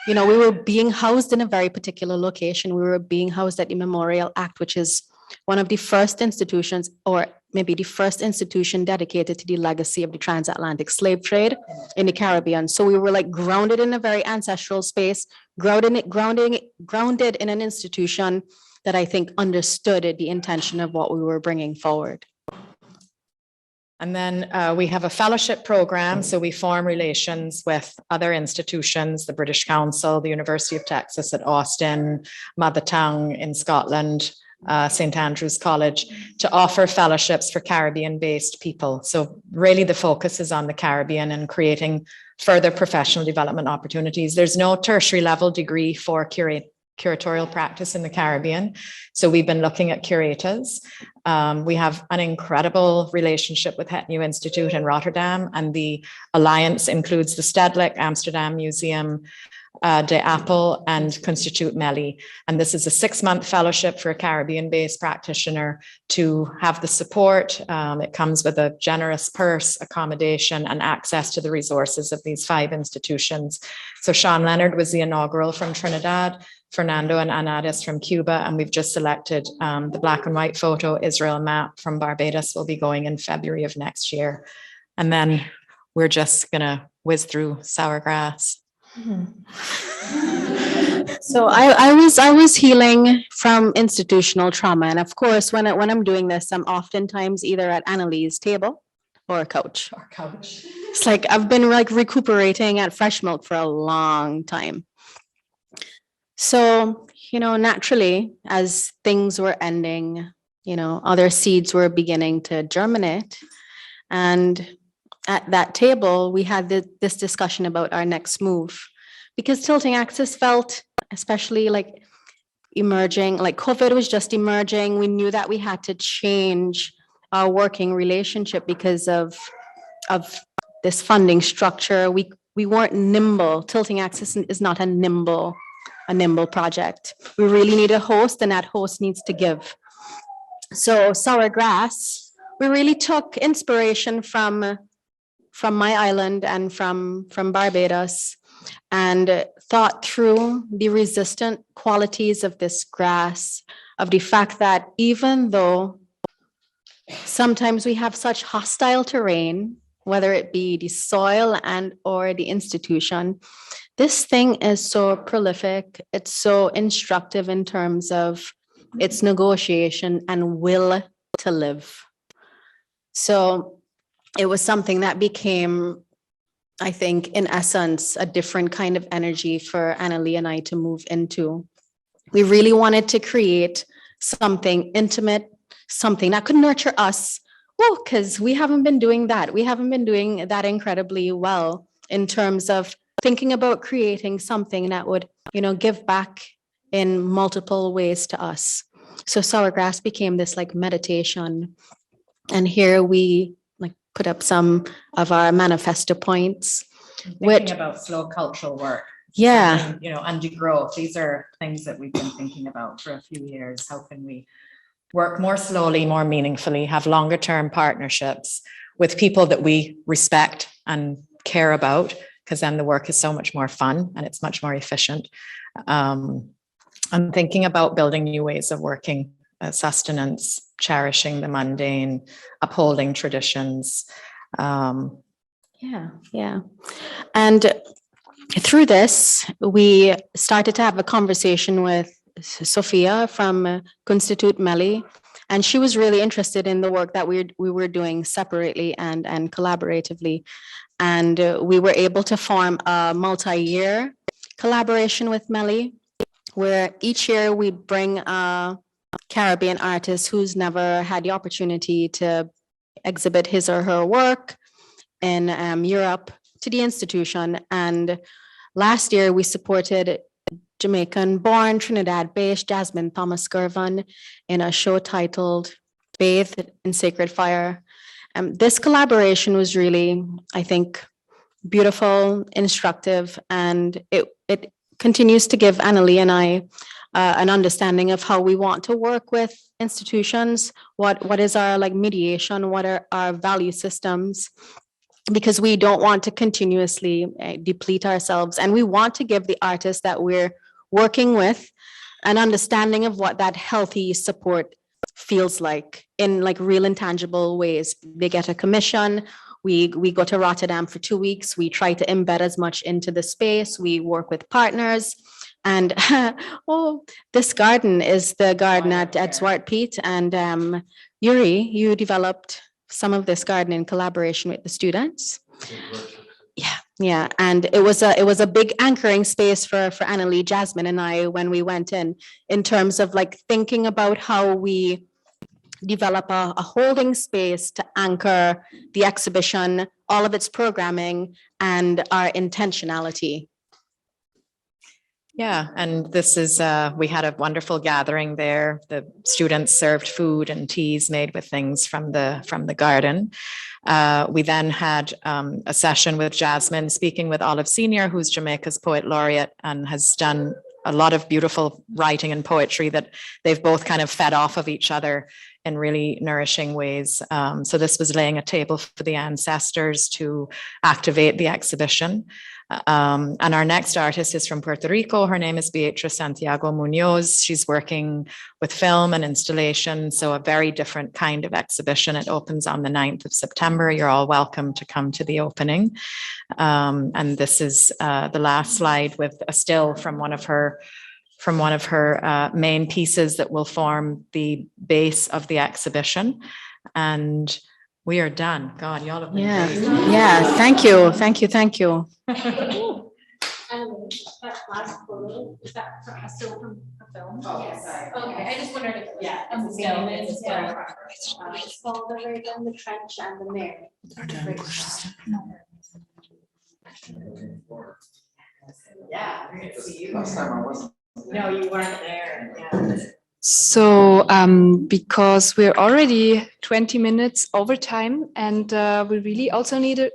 you know, we were being housed in a very particular location. We were being housed at the Memorial Act, which is one of the first institutions, or maybe the first institution dedicated to the legacy of the transatlantic slave trade in the Caribbean. So we were like grounded in a very ancestral space, grounded in an institution that I think understood the intention of what we were bringing forward. And then we have a fellowship program. So we form relations with other institutions, the British Council, the University of Texas at Austin, Mother Tongue in Scotland, St. Andrew's College, to offer fellowships for Caribbean-based people. So really the focus is on the Caribbean and creating further professional development opportunities. There's no tertiary level degree for curatorial practice in the Caribbean. So we've been looking at curators. We have an incredible relationship with Het Nieuw Institute in Rotterdam, and the alliance includes the Stedelijk, Amsterdam Museum, De Apple, and Constitute Melly. And this is a 6-month fellowship for a Caribbean-based practitioner to have the support. It comes with a generous purse, accommodation, and access to the resources of these 5 institutions. So Sean Leonard was the inaugural from Trinidad, Fernando and Aneta from Cuba, and we've just selected the black and white photo Israel map from Barbados will be going in February of next year. And then we're just gonna whiz through sour grass. So I was healing from institutional trauma, and of course, when I'm doing this, I'm oftentimes either at Annalee's table or a couch. It's like I've been like recuperating at Fresh Milk for a long time. So, naturally, as things were ending, other seeds were beginning to germinate. And at that table, we had this discussion about our next move, because Tilting Axis felt, especially like emerging, like COVID was just emerging. We knew that we had to change our working relationship because of this funding structure. We weren't nimble. Tilting Axis is not a nimble project. We really need a host, and that host needs to give. So sour grass, we really took inspiration from my island and from Barbados, and thought through the resistant qualities of this grass, of the fact that even though sometimes we have such hostile terrain, whether it be the soil and or the institution, this thing is so prolific, it's so instructive in terms of its negotiation and will to live. So it was something that became, I think, in essence, a different kind of energy for Annalee and I to move into. We really wanted to create something intimate, something that could nurture us. Well, because we haven't been doing that. We haven't been doing that incredibly well in terms of thinking about creating something that would, give back in multiple ways to us. So sour grass became this like meditation. And here we like put up some of our manifesto points. Thinking about slow cultural work. Yeah. And, and degrowth. These are things that we've been thinking about for a few years. How can we work more slowly, more meaningfully, have longer term partnerships with people that we respect and care about, because then the work is so much more fun and it's much more efficient. I'm thinking about building new ways of working, sustenance, cherishing the mundane, upholding traditions. Yeah. And through this, we started to have a conversation with Sophia from Constitute Melly, and she was really interested in the work that we were doing separately and collaboratively. And we were able to form a multi-year collaboration with Melly, where each year we bring a Caribbean artist who's never had the opportunity to exhibit his or her work in Europe to the institution. And last year we supported Jamaican-born, Trinidad-based Jasmine Thomas-Gervin in a show titled Bathed in Sacred Fire. This collaboration was really, I think, beautiful, instructive, and it continues to give Annalee and I an understanding of how we want to work with institutions, what is our like mediation, what are our value systems, because we don't want to continuously deplete ourselves, and we want to give the artists that we're working with an understanding of what that healthy support feels like in like real intangible ways. They get a commission. We go to Rotterdam for 2 weeks. We try to embed as much into the space. We work with partners. And oh, this garden is the garden at Zwart Piet. And Yuri, you developed some of this garden in collaboration with the students. Yeah, and it was a big anchoring space for Annalee, Jasmine, and I when we went in terms of like thinking about how we develop a holding space to anchor the exhibition, all of its programming, and our intentionality. Yeah, and this is, we had a wonderful gathering there. The students served food and teas made with things from the garden. We then had a session with Jasmine speaking with Olive Senior, who's Jamaica's poet laureate and has done a lot of beautiful writing and poetry that they've both kind of fed off of each other in really nourishing ways. So this was laying a table for the ancestors to activate the exhibition. And our next artist is from Puerto Rico. Her name is Beatriz Santiago Munoz. She's working with film and installation, so a very different kind of exhibition. It opens on the 9th of September. You're all welcome to come to the opening. And this is the last slide with a still from one of her main pieces that will form the base of the exhibition. And we are done. God, y'all have been great. Yeah, thank you. That last photo, is that still from a film? Yes. Okay, I just wondered if, it's called The Raven, The Trench, and The Mare. Yeah, we're gonna see you. Last time I wasn't. No, you weren't there. Yeah. So because we're already 20 minutes over time and we really also need a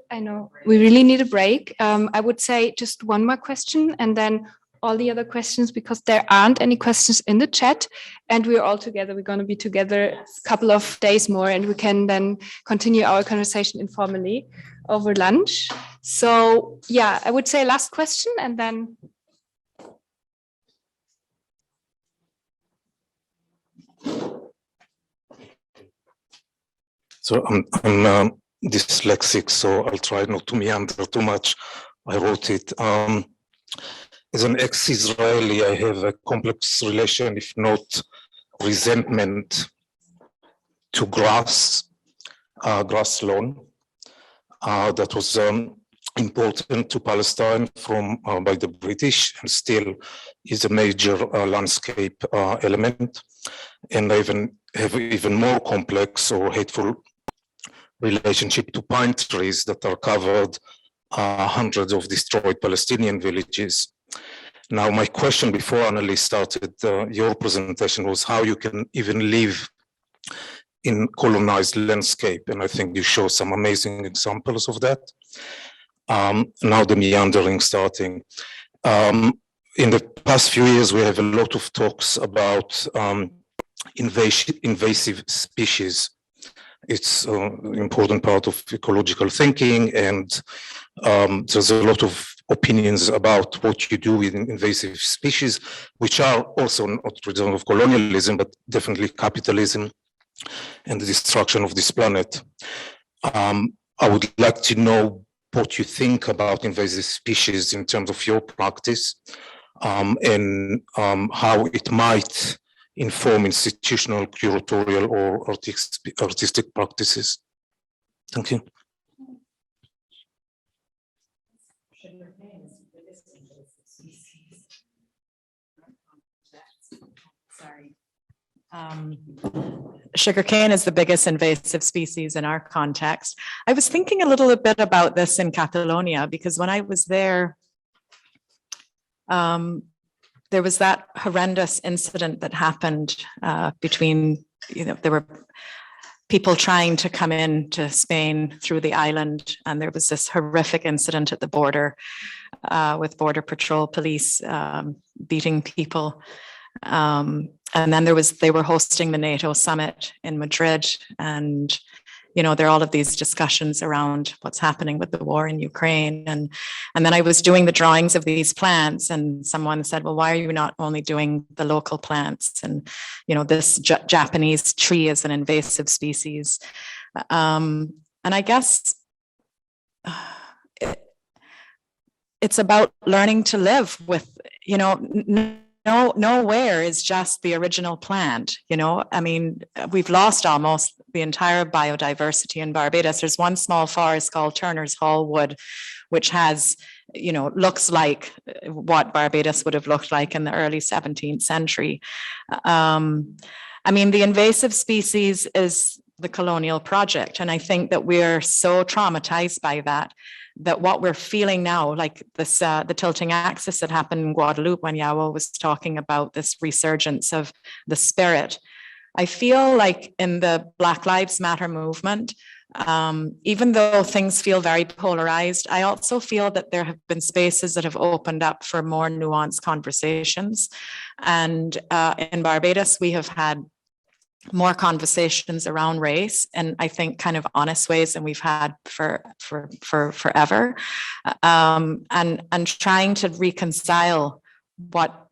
break. I would say just one more question and then all the other questions, because there aren't any questions in the chat and we're all together. We're going to be together a couple of days more and we can then continue our conversation informally over lunch. So yeah, I would say last question and then. So I'm dyslexic, so I'll try not to meander too much. I wrote it. As an ex-Israeli, I have a complex relation, if not resentment, to grass lawn. That was important to Palestine by the British and still is a major landscape element. And I have even more complex or hateful relationship to pine trees that are covered hundreds of destroyed Palestinian villages. Now, my question before Annalee started your presentation was how you can even live in colonized landscape. And I think you show some amazing examples of that. Now the meandering starting. In the past few years, we have a lot of talks about invasive species. It's an important part of ecological thinking, and there's a lot of opinions about what you do with invasive species, which are also not a result of colonialism, but definitely capitalism and the destruction of this planet. I would like to know what you think about invasive species in terms of your practice, and how it might inform institutional, curatorial, or artistic practices. Thank you. Sorry. Sugarcane is the biggest invasive species in our context. I was thinking a little bit about this in Catalonia because when I was there, there was that horrendous incident that happened between, there were people trying to come into Spain through the island, and there was this horrific incident at the border with Border Patrol police beating people. And then they were hosting the NATO summit in Madrid, and you know, there are all of these discussions around what's happening with the war in Ukraine. And then I was doing the drawings of these plants, and someone said, well, why are you not only doing the local plants? And, you know, this Japanese tree is an invasive species. And I guess it's about learning to live with, you know, nowhere is just the original plant, you know. I mean, we've lost almost the entire biodiversity in Barbados. There's one small forest called Turner's Hall Wood, which has, you know, looks like what Barbados would have looked like in the early 17th century. I mean, the invasive species is the colonial project. And I think that we're so traumatized by that what we're feeling now, like this, the tilting axis that happened in Guadeloupe when Yawo was talking about this resurgence of the spirit. I feel like in the Black Lives Matter movement, even though things feel very polarized, I also feel that there have been spaces that have opened up for more nuanced conversations. And in Barbados, we have had more conversations around race, and I think kind of honest ways than we've had for forever, and trying to reconcile what,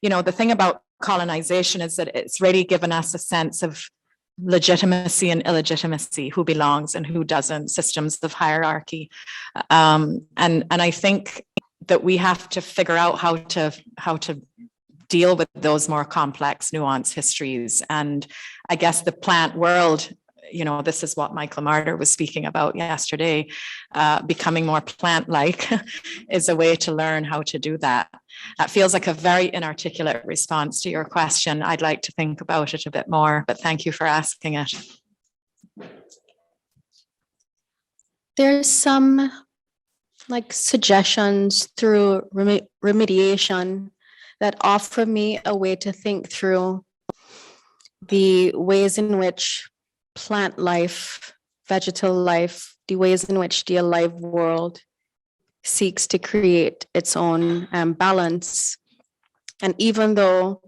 you know, the thing about colonization is that it's really given us a sense of legitimacy and illegitimacy, who belongs and who doesn't, systems of hierarchy, and I think that we have to figure out how to deal with those more complex, nuanced histories. And I guess the plant world, you know, this is what Michael Martyr was speaking about yesterday, becoming more plant-like is a way to learn how to do that. That feels like a very inarticulate response to your question. I'd like to think about it a bit more, but thank you for asking it. There's some like suggestions through remediation that offer me a way to think through the ways in which plant life, vegetal life, the ways in which the alive world seeks to create its own balance. And even though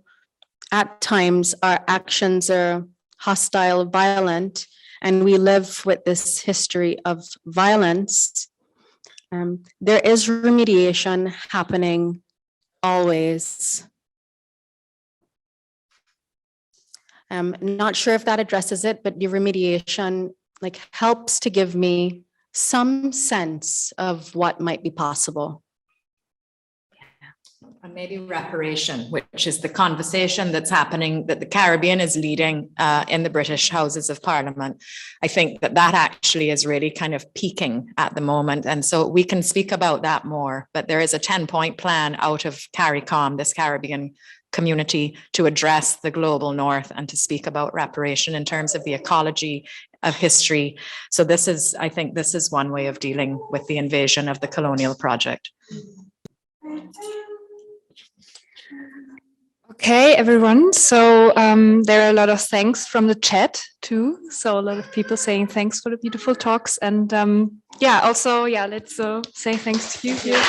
at times our actions are hostile, violent, and we live with this history of violence, there is remediation happening always. Not sure if that addresses it, but the remediation like helps to give me some sense of what might be possible. And maybe reparation, which is the conversation that's happening, that the Caribbean is leading in the British Houses of Parliament. I think that actually is really kind of peaking at the moment. And so we can speak about that more, but there is a 10-point plan out of CARICOM, this Caribbean community, to address the global north and to speak about reparation in terms of the ecology of history. So this is, I think this is one way of dealing with the invasion of the colonial project. Okay, everyone. So there are a lot of thanks from the chat too. So a lot of people saying thanks for the beautiful talks. And yeah, also, yeah, let's say thanks to you here.